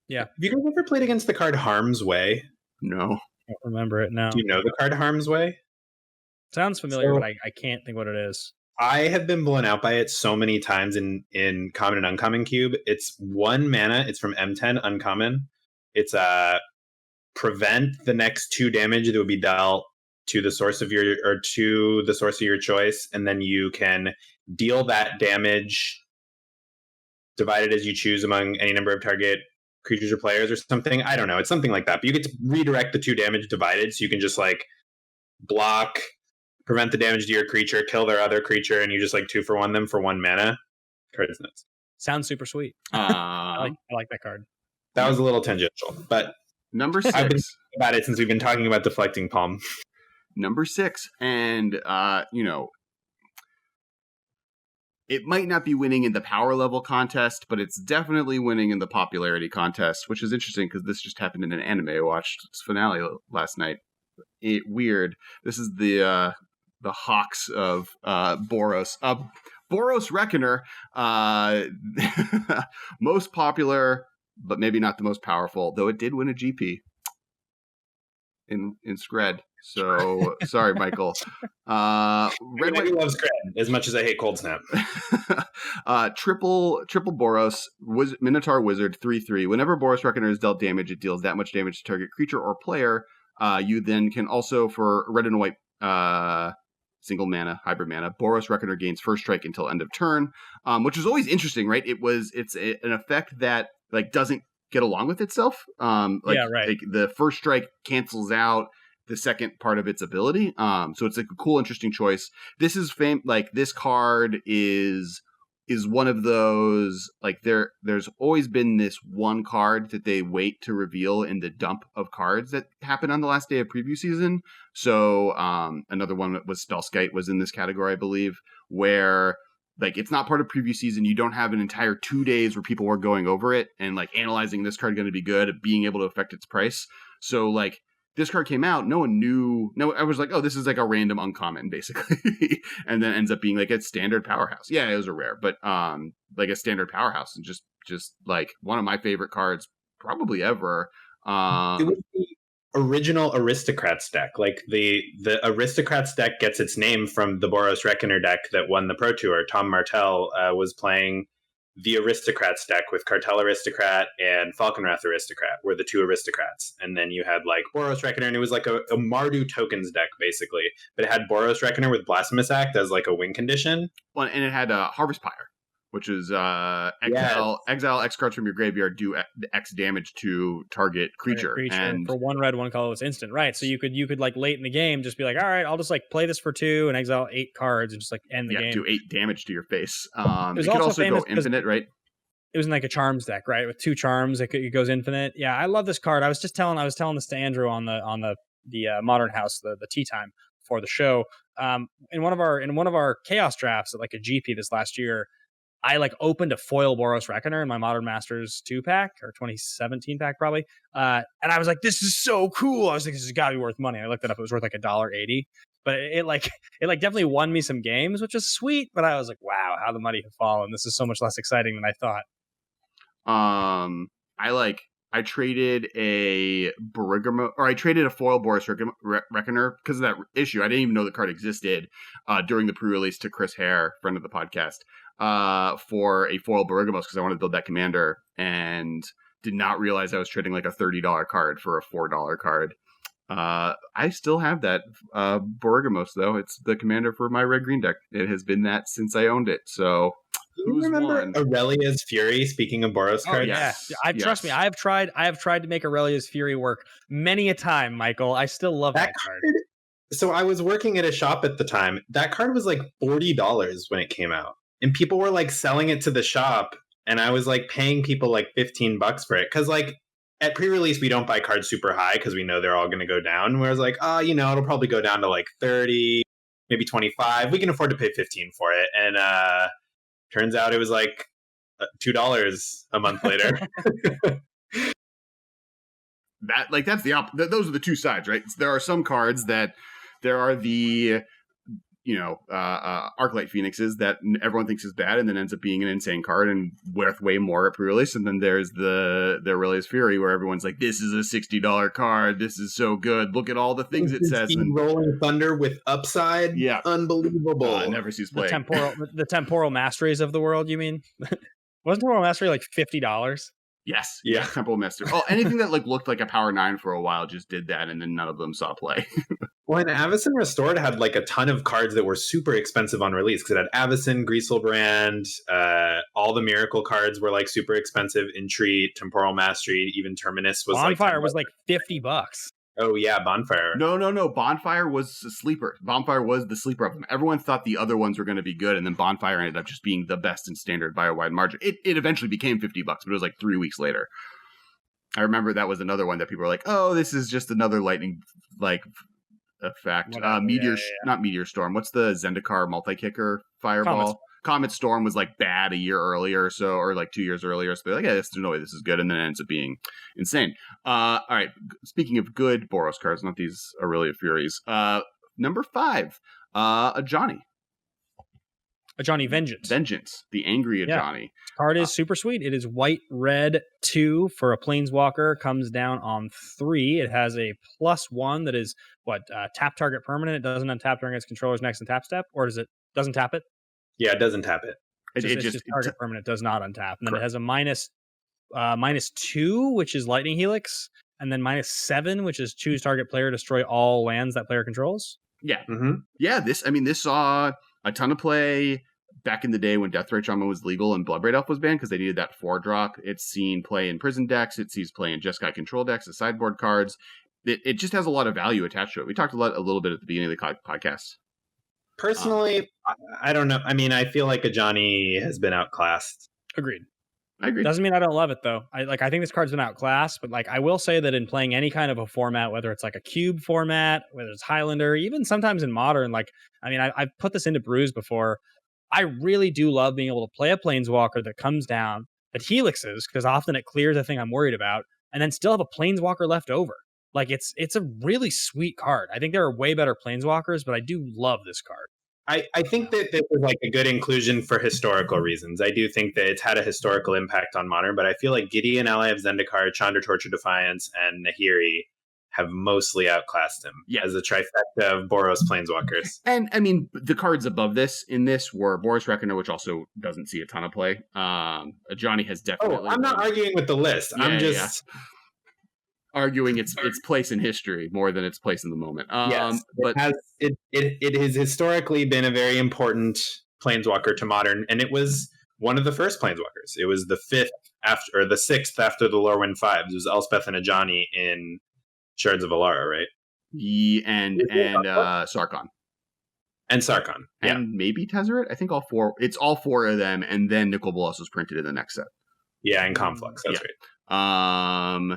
Yeah. Have you guys ever played against the card Harm's Way? No. I don't remember it now. Do you know the card Harm's Way? Sounds familiar, but I can't think what it is. I have been blown out by it so many times in Common and Uncommon Cube. It's 1 mana. It's from M10 Uncommon. It's prevent the next 2 damage that would be dealt to the source of your choice, and then you can deal that damage divided as you choose among any number of target creatures or players or something. I don't know. It's something like that. But you get to redirect the 2 damage divided, so you can just like block, prevent the damage to your creature, kill their other creature, and you just like 2-for-1 them for 1 mana. Card's nuts. Sounds super sweet. I like that card. That was a little tangential, but number 6. I've been thinking about it since we've been talking about deflecting palm. Number 6, and it might not be winning in the power level contest, but it's definitely winning in the popularity contest, which is interesting because this just happened in an anime I watched its finale last night. Weird. This is the Hawks of Boros. Boros Reckoner, most popular, but maybe not the most powerful, though it did win a GP in Scred. So sorry, Michael. Everybody loves Scred as much as I hate Cold Snap. Triple Boros Minotaur Wizard 3/3. Whenever Boros Reckoner is dealt damage, it deals that much damage to target creature or player. You then can also, for red and white single mana, hybrid mana, Boros Reckoner gains first strike until end of turn, which is always interesting, right? It's an effect that like doesn't get along with itself. Like the first strike cancels out the second part of its ability. So it's like a cool, interesting choice. This is this card is one of those, like there's always been this one card that they wait to reveal in the dump of cards that happen on the last day of preview season. So another one that was Spellskite was in this category, I believe, where like it's not part of preview season. You don't have an entire 2 days where people were going over it and like analyzing this card going to be good, being able to affect its price. So like this card came out, no one knew. No, I was like, oh, this is like a random uncommon, basically, and then ends up being like a standard powerhouse. Yeah, it was a rare, but like a standard powerhouse, and just like one of my favorite cards probably ever. It was the original Aristocrats deck. Like the Aristocrats deck gets its name from the Boros Reckoner deck that won the Pro Tour. Tom Martell was playing the Aristocrats deck with Cartel Aristocrat and Falconwrath Aristocrat were the 2 Aristocrats. And then you had like Boros Reckoner, and it was like a Mardu tokens deck, basically. But it had Boros Reckoner with Blasphemous Act as like a win condition. Well, and it had Harvest Pyre, which is exile X cards from your graveyard, do X damage to target creature. And for 1 red, 1 color, it's instant, right? So you could like late in the game just be like, all right, I'll just like play this for 2 and exile 8 cards and just like end the game. Do 8 damage to your face. It could also go infinite, right? It was in like a charms deck, right? With 2 charms, it goes infinite. Yeah, I love this card. I was telling this to Andrew on the Modern House, the tea time for the show. In one of our chaos drafts at like a GP this last year, I like opened a foil Boros Reckoner in my Modern Masters 2-pack or 2017 pack probably. And I was like, this is so cool. I was like, this has got to be worth money. I looked it up. It was worth like $1.80. But it definitely won me some games, which is sweet. But I was like, wow, how the money have fallen. This is so much less exciting than I thought. I traded a I traded a foil Boros Reckoner because of that issue. I didn't even know the card existed during the pre-release to Chris Hare, friend of the podcast, for a foil Borregamos because I wanted to build that commander and did not realize I was trading like a $30 card for a $4 card. I still have that Borregamos, though. It's the commander for my red-green deck. It has been that since I owned it, so... Do you remember Aurelia's Fury? Speaking of Boros cards, Trust me, I have tried to make Aurelia's Fury work many a time, Michael. I still love that card. So I was working at a shop at the time. That card was like $40 when it came out, and people were like selling it to the shop, and I was like paying people like $15 for it because like at pre-release we don't buy cards super high because we know they're all going to go down. Whereas like it'll probably go down to like 30, maybe 25. We can afford to pay 15 for it, and turns out it was like $2 a month later. That's the those are the two sides, right? There are some cards that there are the Arclight Phoenixes that everyone thinks is bad and then ends up being an insane card and worth way more at pre-release. And then there's the Aurelia's Fury where everyone's like, this is a $60 card. This is so good. Look at all the things it says. And Rolling Thunder with upside. Yeah. Unbelievable. Never cease playing. The temporal masteries of the world, you mean? Wasn't Temporal Mastery like $50? Yes. Yeah. Temple Mister. Oh, anything that like looked like a Power 9 for a while just did that, and then none of them saw play. Well, and Avacyn Restored had like a ton of cards that were super expensive on release because it had Avacyn, Grieselbrand, all the Miracle cards were like super expensive. Entreat, Temporal Mastery, even Terminus was Bonfire like was like $50. Oh yeah, Bonfire. No. Bonfire was a sleeper. Bonfire was the sleeper of them. Everyone thought the other ones were going to be good, and then Bonfire ended up just being the best in standard by a wide margin. It eventually became $50, but it was like 3 weeks later. I remember that was another one that people were like, "Oh, this is just another lightning like effect." Not Meteor Storm. What's the Zendikar multi-kicker fireball? Comet Storm was like bad a year earlier, or like 2 years earlier. So they're like, "Yeah, there's no way this is good," and then it ends up being insane. All right. Speaking of good Boros cards, not these Aurelia Furies. Number 5, Ajani. Ajani Vengeance. Vengeance, the angry Ajani. Card is super sweet. It is white, red, 2 for a Planeswalker. Comes down on 3. It has a +1 that is tap target permanent. It doesn't untap during its controller's next and tap step, or doesn't tap it? Yeah, it doesn't tap it. It's just target permanent does not untap. And then it has a -2, which is Lightning Helix, and then -7, which is choose target player, destroy all lands that player controls. Yeah. Mm-hmm. Yeah, this saw a ton of play back in the day when Deathray Shaman was legal and Bloodbraid Elf was banned because they needed that 4-drop. It's seen play in prison decks. It sees play in Jeskai control decks, the sideboard cards. It just has a lot of value attached to it. We talked a little bit at the beginning of the podcast. Personally, I don't know. I mean, I feel like Ajani has been outclassed. Agreed. I agree. Doesn't mean I don't love it though. I think this card's been outclassed, but like I will say that in playing any kind of a format, whether it's like a cube format, whether it's Highlander, even sometimes in Modern, I've put this into brews before. I really do love being able to play a Planeswalker that comes down, that helixes, because often it clears the thing I'm worried about, and then still have a Planeswalker left over. Like it's a really sweet card. I think there are way better Planeswalkers, but I do love this card. I think that this is like a good inclusion for historical reasons. I do think that it's had a historical impact on Modern, but I feel like Gideon, Ally of Zendikar, Chandra, Torture Defiance, and Nahiri have mostly outclassed him as a trifecta of Boros Planeswalkers. And I mean, the cards above this were Boros Reckoner, which also doesn't see a ton of play. Johnny has definitely. Oh, I'm not arguing with the list. I'm just arguing its place in history more than its place in the moment. Yes, but it has historically been a very important Planeswalker to Modern, and it was one of the first Planeswalkers. It was the 6th after the Lorwyn 5s. It was Elspeth and Ajani in Shards of Alara, right? Yeah, and Sarkhan. And Sarkhan. Yeah. And maybe Tezzeret. I think all 4. It's all 4 of them, and then Nicol Bolas was printed in the next set. Yeah, and Conflux. That's right.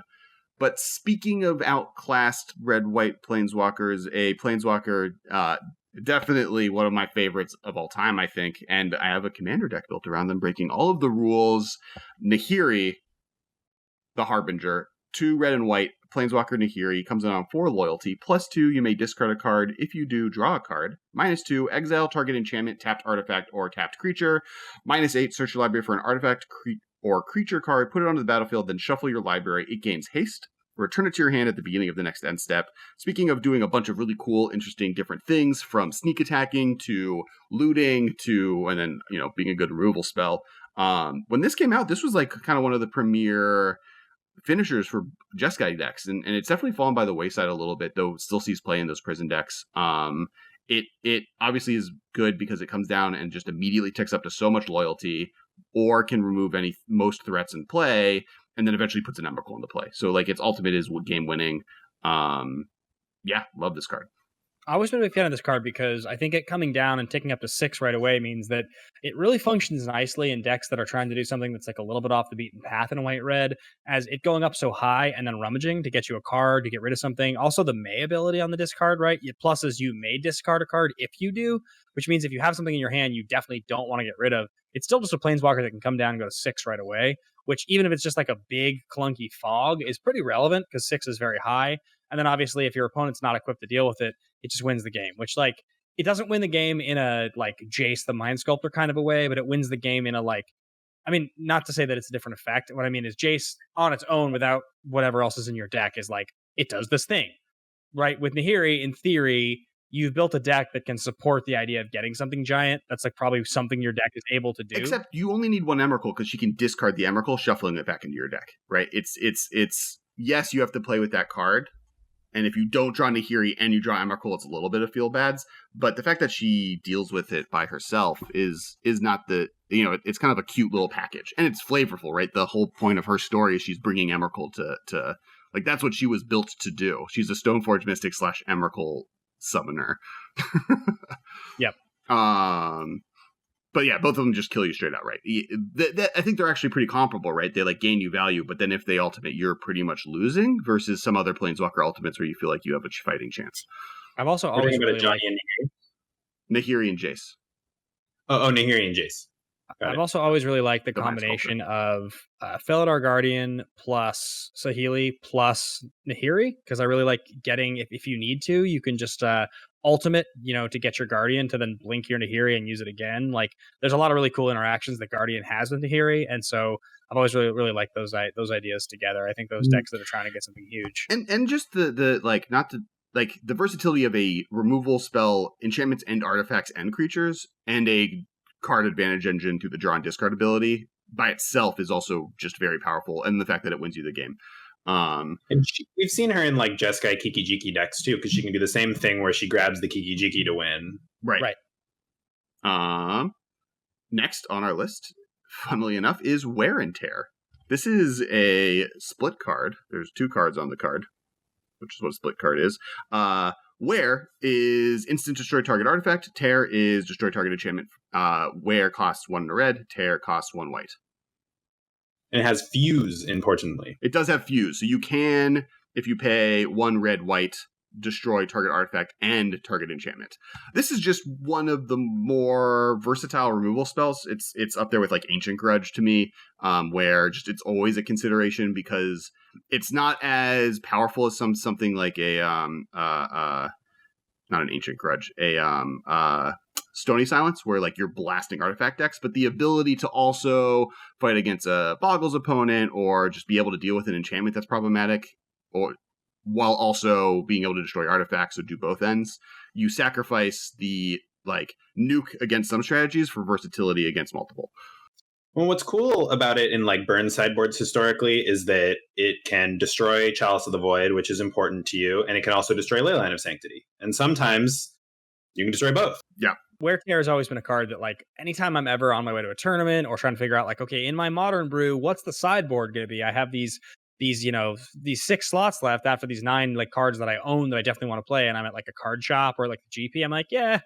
But speaking of outclassed red-white Planeswalkers, a Planeswalker, definitely one of my favorites of all time, I think. And I have a commander deck built around them, breaking all of the rules. Nahiri, the Harbinger, 2 red and white, Planeswalker Nahiri, comes in on 4 loyalty. +2, you may discard a card. If you do, draw a card. -2, exile target enchantment, tapped artifact, or tapped creature. -8, search your library for an artifact, or creature card, put it onto the battlefield, then shuffle your library. It gains haste. Return it to your hand at the beginning of the next end step. Speaking of doing a bunch of really cool, interesting, different things, from sneak attacking to looting to, and then, being a good removal spell. When this came out, this was like kind of one of the premier finishers for Jeskai decks, and it's definitely fallen by the wayside a little bit, though it still sees play in those prison decks. It obviously is good because it comes down and just immediately ticks up to so much loyalty, or can remove most threats in play, and then eventually puts an Emrakul into play. So its ultimate is game winning. Love this card. I always been a big fan of this card because I think it coming down and ticking up to 6 right away means that it really functions nicely in decks that are trying to do something that's like a little bit off the beaten path in a white-red, as it going up so high and then rummaging to get you a card, to get rid of something. Also, the May ability on the discard, right? Plus is you may discard a card if you do, which means if you have something in your hand you definitely don't want to get rid of, it's still just a Planeswalker that can come down and go to 6 right away, which even if it's just like a big clunky fog is pretty relevant because 6 is very high. And then obviously if your opponent's not equipped to deal with it, it just wins the game, which it doesn't win the game in a Jace the Mind Sculptor kind of a way, but it wins the game in a not to say that it's a different effect. What I mean is Jace on its own without whatever else is in your deck is it does this thing, right? With Nahiri, in theory, you've built a deck that can support the idea of getting something giant. That's like probably something your deck is able to do. Except you only need one Emrakul because she can discard the Emrakul, shuffling it back into your deck, right? It's yes, you have to play with that card. And if you don't draw Nahiri and you draw Emrakul, it's a little bit of feel bads. But the fact that she deals with it by herself is not the, it's kind of a cute little package. And it's flavorful, right? The whole point of her story is she's bringing Emrakul to like, that's what she was built to do. She's a Stoneforge Mystic / Emrakul summoner. Yep. But yeah, both of them just kill you straight out, right? I think they're actually pretty comparable, right? They like gain you value, but then if they ultimate, you're pretty much losing versus some other Planeswalker ultimates where you feel like you have a fighting chance. I've also always really liked Nahiri and Jace. Oh, Nahiri and Jace. I've also always really liked the combination of Felidar Guardian plus Saheeli plus Nahiri, because I really like getting, if you need to, you can just ultimate, to get your Guardian to then blink your Nahiri and use it again. Like, there's a lot of really cool interactions that Guardian has with Nahiri, and so I've always really liked those ideas together. I think those decks that are trying to get something huge. And just the like, not to... like, the versatility of a removal spell, enchantments and artifacts and creatures, and a card advantage engine through the draw and discard ability by itself is also just very powerful, and the fact that it wins you the game. And we've seen her in like Jeskai Kiki-Jiki decks too, because she can do the same thing where she grabs the Kiki-Jiki to win. Right. Next on our list, funnily enough, is Wear and Tear. This is a split card. There's 2 cards on the card, which is what a split card is. Wear is instant destroy target artifact. Tear is destroy target enchantment. Wear costs 1 red. Tear costs 1 white. And it has Fuse, importantly. It does have Fuse. So you can, if you pay 1 red, white, destroy target artifact and target enchantment. This is just one of the more versatile removal spells. It's up there with like Ancient Grudge to me, where just it's always a consideration because it's not as powerful as something like a not an Ancient Grudge, a Stony Silence, where like you're blasting artifact decks, but the ability to also fight against a Boggles opponent or just be able to deal with an enchantment that's problematic, or while also being able to destroy artifacts, so do both ends. You sacrifice the like nuke against some strategies for versatility against multiple. Well, what's cool about it in like burn sideboards historically is that it can destroy Chalice of the Void, which is important to you, and it can also destroy Leyline of Sanctity. And sometimes you can destroy both. Yeah. Wear Tear has always been a card that, like, anytime I'm ever on my way to a tournament or trying to figure out, like, okay, in my Modern Brew, what's the sideboard going to be? I have these 6 slots left after these 9 like cards that I own that I definitely want to play, and I'm at like a card shop or like the GP. I'm like, yeah,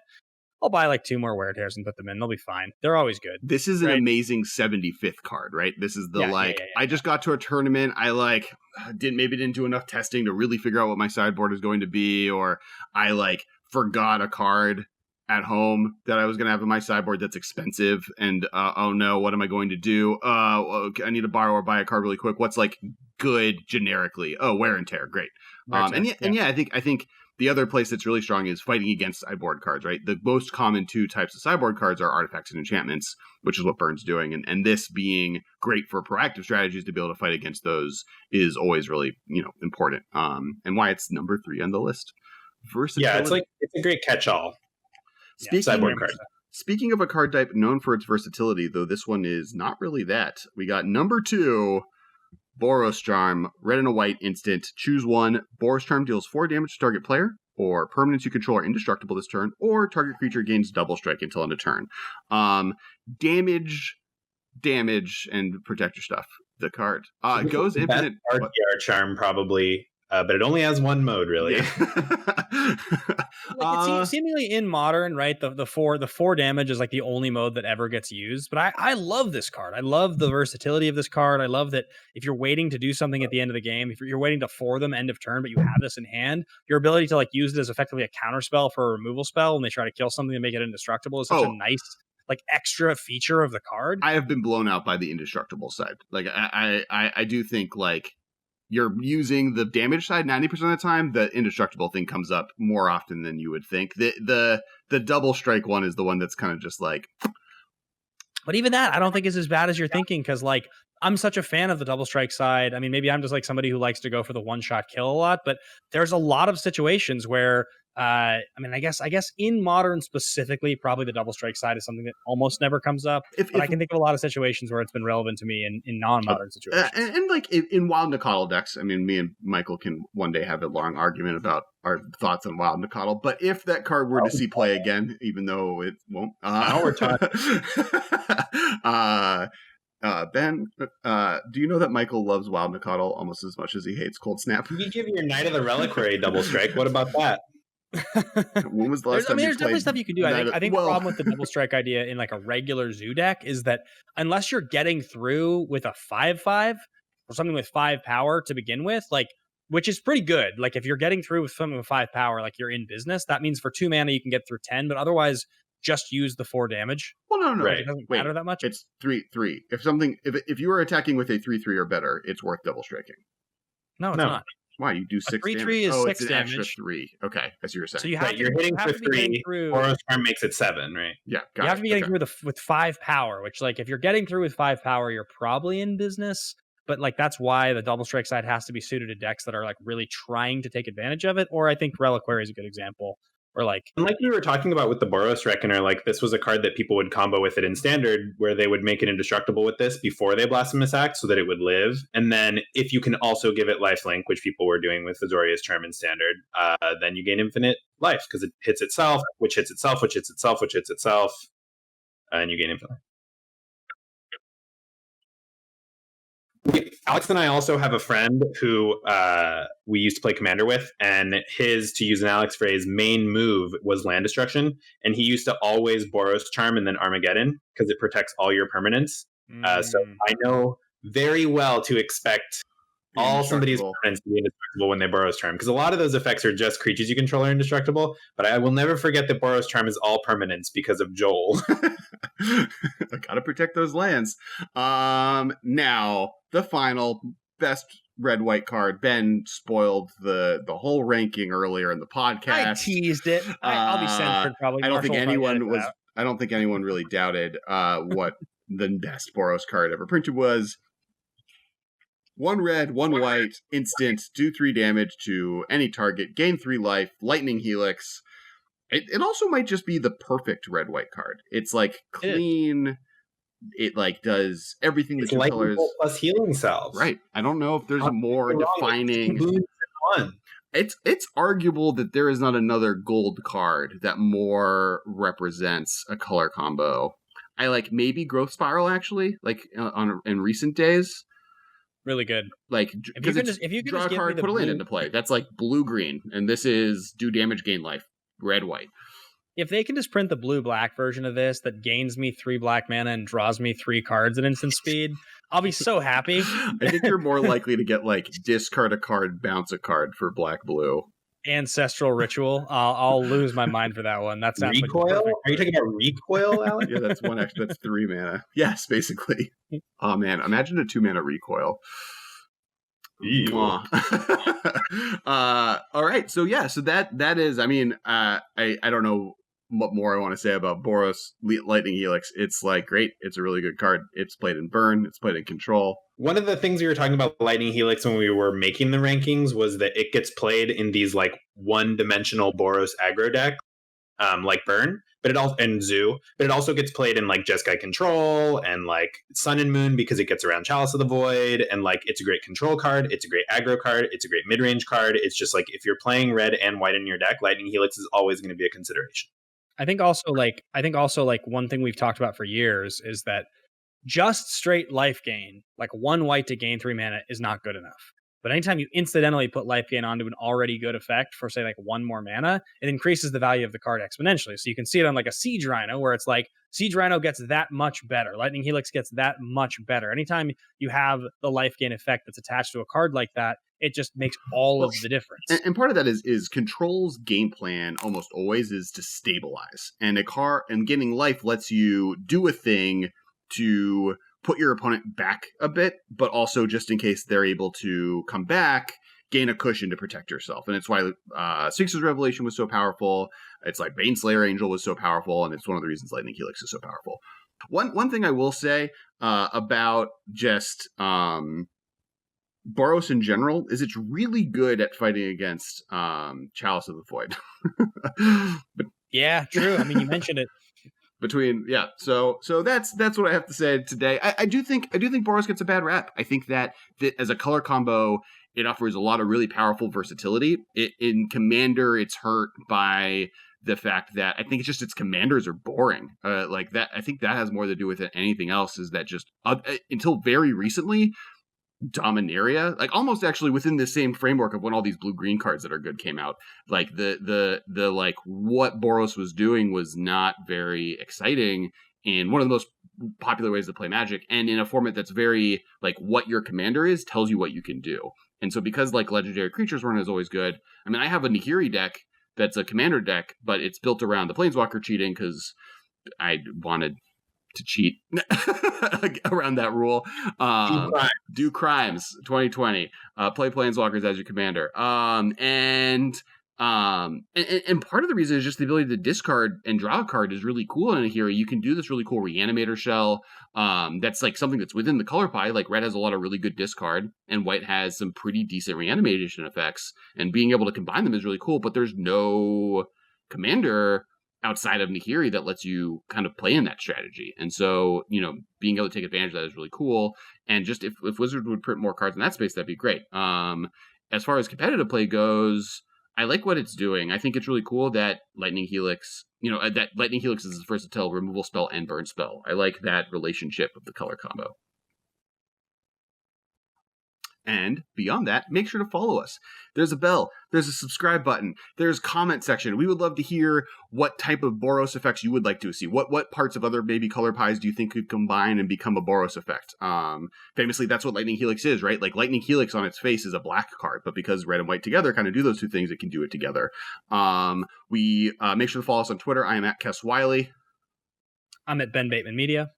I'll buy like 2 more Wear Tears and put them in. They'll be fine. They're always good. This is an amazing 75th card, right? This is the I just got to a tournament. I like didn't do enough testing to really figure out what my sideboard is going to be, or I like forgot a card at home that I was going to have in my sideboard that's expensive, and oh no, what am I I need to borrow or buy a card really quick. What's like good generically? Oh, Wear and Tear, great. I think the other place that's really strong is fighting against sideboard cards, right? The most common 2 types of sideboard cards are artifacts and enchantments, which is what Burn's doing, and this being great for proactive strategies to be able to fight against those is always really important. And why it's number 3 on the list. Versatility. Yeah, it's a great catch-all. Speaking of a card type known for its versatility, though this one is not really that, we got number 2, Boros Charm, red and a white instant. Choose 1. Boros Charm deals 4 damage to target player, or permanents you control are indestructible this turn, or target creature gains double strike until end of turn. Damage, and protect your stuff. The card goes infinite. RTR Charm probably. But it only has 1 mode, really. Yeah. It's seemingly in Modern, right? The 4 damage is like the only mode that ever gets used. But I love this card. I love the versatility of this card. I love that if you're waiting to do something at the end of the game, if you're waiting to 4 them end of turn, but you have this in hand, your ability to like use it as effectively a counter spell for a removal spell when they try to kill something and make it indestructible is such a nice like extra feature of the card. I have been blown out by the indestructible side. Like I do think like you're using the damage side 90% of the time, the indestructible thing comes up more often than you would think. The double strike one is the one that's kind of just like... But even that, I don't think is as bad as you're thinking, because like I'm such a fan of the double strike side. I mean, maybe I'm just like somebody who likes to go for the one-shot kill a lot, but there's a lot of situations where I mean, I guess in Modern specifically, probably the double strike side is something that almost never comes up. But I can think of a lot of situations where it's been relevant to me in non-Modern situations. And like in Wild Nicottle decks, I mean, me and Michael can one day have a long argument about our thoughts on Wild Nicottle. But if that card were to see play again, even though it won't, now we're talking. Ben, do you know that Michael loves Wild Nicottle almost as much as he hates Cold Snap? You give your Knight of the Reliquary double strike. What about that? When was the last time there's you definitely played stuff you can do. I think the problem with the double strike idea in like a regular zoo deck is that unless you're getting through with a 5/5 or something with 5 power to begin with, like, which is pretty good. Like if you're getting through with something with 5 power, like you're in business. That means for 2 mana you can get through 10, but otherwise just use the 4 damage. Well, no, right. It doesn't matter that much. It's 3/3. If you are attacking with a 3/3 or better, it's worth double striking. No, it's not. Why? You do 6 3/3 damage. is oh, 6 it's an damage. extra 3. Okay, as you were saying. So you have you're hitting for 3. Through. Boros Charm makes it 7, right? Yeah, you have to be getting through with 5 power, which like if you're getting through with 5 power, you're probably in business. But like that's why the double strike side has to be suited to decks that are like really trying to take advantage of it. Or I think Reliquary is a good example. Or like we were talking about with the Boros Reckoner, like this was a card that people would combo with it in Standard, where they would make it indestructible with this before they Blasphemous Act so that it would live. And then if you can also give it lifelink, which people were doing with Azorius Charm in Standard, then you gain infinite life because it hits itself, which hits itself, which hits itself, which hits itself, and you gain infinite life. Alex and I also have a friend who we used to play Commander with, and his, to use an Alex phrase, main move was land destruction, and he used to always Boros Charm and then Armageddon because it protects all your permanents. So I know very well to expect all somebody's permanents to be indestructible when they Boros Charm, because a lot of those effects are just creatures you control are indestructible, but I will never forget that Boros Charm is all permanents because of Joel. I gotta protect those lands. Now, the final best red-white card. Ben spoiled the whole ranking earlier in the podcast. I teased it. I'll be censored probably. I don't think anyone really doubted what the best Boros card ever printed was. 1 red, 1 white, instant, do 3 damage to any target, gain 3 life, lightning helix. It also might just be the perfect red-white card. It's like clean. It like does everything the 2 colors plus healing cells. Right. I don't know if there's a more defining. It's arguable that there is not another gold card that more represents a color combo. I like maybe Growth Spiral actually, like in recent days. Really good. Like if you can draw a card, put a land into play. That's like blue-green, and this is do damage, gain life. Red-white. If they can just print the blue-black version of this that gains me 3 black mana and draws me 3 cards at instant speed, I'll be so happy. I think you're more likely to get like discard a card, bounce a card for black-blue. Ancestral Ritual. I'll lose my mind for that one. That sounds recoil. Like are you talking about recoil, Alex? Yeah, that's 1 extra. That's 3 mana. Yes, basically. Oh man, imagine a 2 mana recoil. All right, so yeah, so that is. I mean, I don't know what more I want to say about Boros Lightning Helix. It's like great. It's a really good card. It's played in Burn. It's played in Control. One of the things we were talking about Lightning Helix when we were making the rankings was that it gets played in these like one-dimensional Boros aggro deck, like Burn, but it also and Zoo, but it also gets played in like Jeskai Control and like Sun and Moon because it gets around Chalice of the Void, and like it's a great control card, it's a great aggro card, it's a great mid-range card. It's just like if you're playing red and white in your deck, Lightning Helix is always going to be a consideration. I think also like one thing we've talked about for years is that just straight life gain, like 1 white to gain 3 mana, is not good enough. But anytime you incidentally put life gain onto an already good effect for, say, like 1 more mana, it increases the value of the card exponentially. So you can see it on like a Siege Rhino, where it's like Siege Rhino gets that much better. Lightning Helix gets that much better. Anytime you have the life gain effect that's attached to a card like that, it just makes all of the difference. And part of that is Control's game plan almost always is to stabilize. And gaining life lets you do a thing to put your opponent back a bit, but also just in case they're able to come back, gain a cushion to protect yourself. And it's why Sphinx's Revelation was so powerful. It's like Baneslayer Angel was so powerful, and it's one of the reasons Lightning Helix is so powerful. One thing I will say about just Boros in general is it's really good at fighting against Chalice of the Void. But yeah, true. I mean, you mentioned it. So that's what I have to say today. I do think Boros gets a bad rap. I think that as a color combo, it offers a lot of really powerful versatility. In Commander, it's hurt by the fact that I think it's just its commanders are boring. Like that, I think that has more to do with it. Anything else is that just until very recently, Dominaria, like almost actually within the same framework of when all these blue-green cards that are good came out, like the like what Boros was doing was not very exciting in one of the most popular ways to play Magic, and in a format that's very like what your commander is tells you what you can do. And so because like legendary creatures weren't as always good, I mean I have a Nahiri deck that's a commander deck, but it's built around the Planeswalker cheating because I wanted to cheat around that rule. Do crimes 2020. Play Planeswalkers as your commander. And part of the reason is just the ability to discard and draw a card is really cool in a hero. You can do this really cool Reanimator shell. That's like something that's within the color pie. Like red has a lot of really good discard, and white has some pretty decent reanimation effects. And being able to combine them is really cool. But there's no commander outside of Nahiri that lets you kind of play in that strategy. And so, being able to take advantage of that is really cool. And just if Wizards would print more cards in that space, that'd be great. As far as competitive play goes, I like what it's doing. I think it's really cool that Lightning Helix, that Lightning Helix is the versatile removal spell and burn spell. I like that relationship of the color combo. And beyond that, make sure to follow us. There's a bell. There's a subscribe button. There's comment section. We would love to hear what type of Boros effects you would like to see. What parts of other maybe color pies do you think could combine and become a Boros effect? Famously, that's what Lightning Helix is, right? Like Lightning Helix on its face is a black card, but because red and white together kind of do those two things, it can do it together. We make sure to follow us on Twitter. I am at Kess Wiley. I'm at Ben Bateman Media.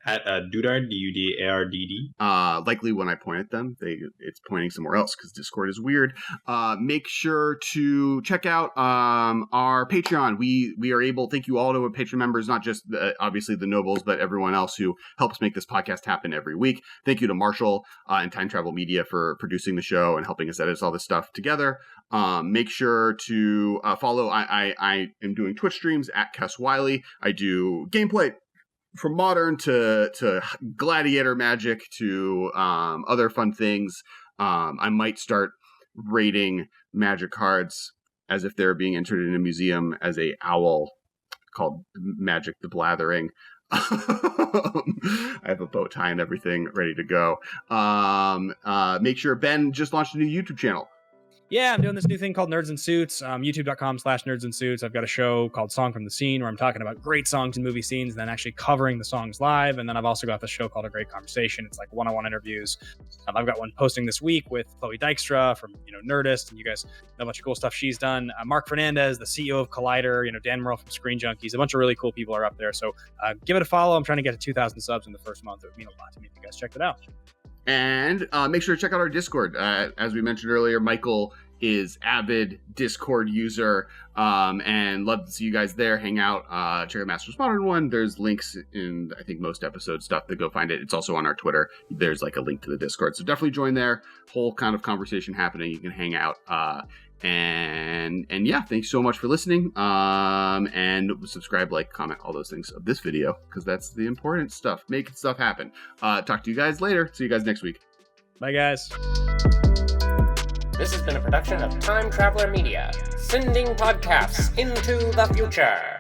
At Dudard, Dudardd. Likely when I point at them, it's pointing somewhere else because Discord is weird. Make sure to check out our Patreon. We are able, thank you all to our Patreon members, not just obviously the nobles, but everyone else who helps make this podcast happen every week. Thank you to Marshall and Time Travel Media for producing the show and helping us edit all this stuff together. Make sure to follow. I am doing Twitch streams at Kess Wiley. I do gameplay from Modern to Gladiator Magic to other fun things. I might start rating Magic cards as if they're being entered in a museum as a owl called Magic the Blathering. I have a bow tie and everything ready to go. Make sure Ben just launched a new YouTube channel. Yeah, I'm doing this new thing called Nerds in Suits, youtube.com/Nerds in Suits. I've got a show called Song from the Scene where I'm talking about great songs and movie scenes and then actually covering the songs live. And then I've also got the show called A Great Conversation. It's like one-on-one interviews. I've got one posting this week with Chloe Dykstra from Nerdist, and you guys know a bunch of cool stuff she's done. Mark Fernandez, the CEO of Collider, Dan Merle from Screen Junkies. A bunch of really cool people are up there. So give it a follow. I'm trying to get to 2,000 subs in the first month. It would mean a lot to me if you guys checked it out. And make sure to check out our Discord. As we mentioned earlier, Michael is avid Discord user, and love to see you guys there. Hang out, check out Masters Modern one. There's links in I think most episode stuff to go find it. It's also on our Twitter. There's like a link to the Discord, so definitely join there. Whole kind of conversation happening. You can hang out. And yeah, thanks so much for listening. And subscribe, like, comment, all those things of this video because that's the important stuff. Making stuff happen. Talk to you guys later. See you guys next week. Bye, guys. This has been a production of Time Traveler Media, sending podcasts into the future.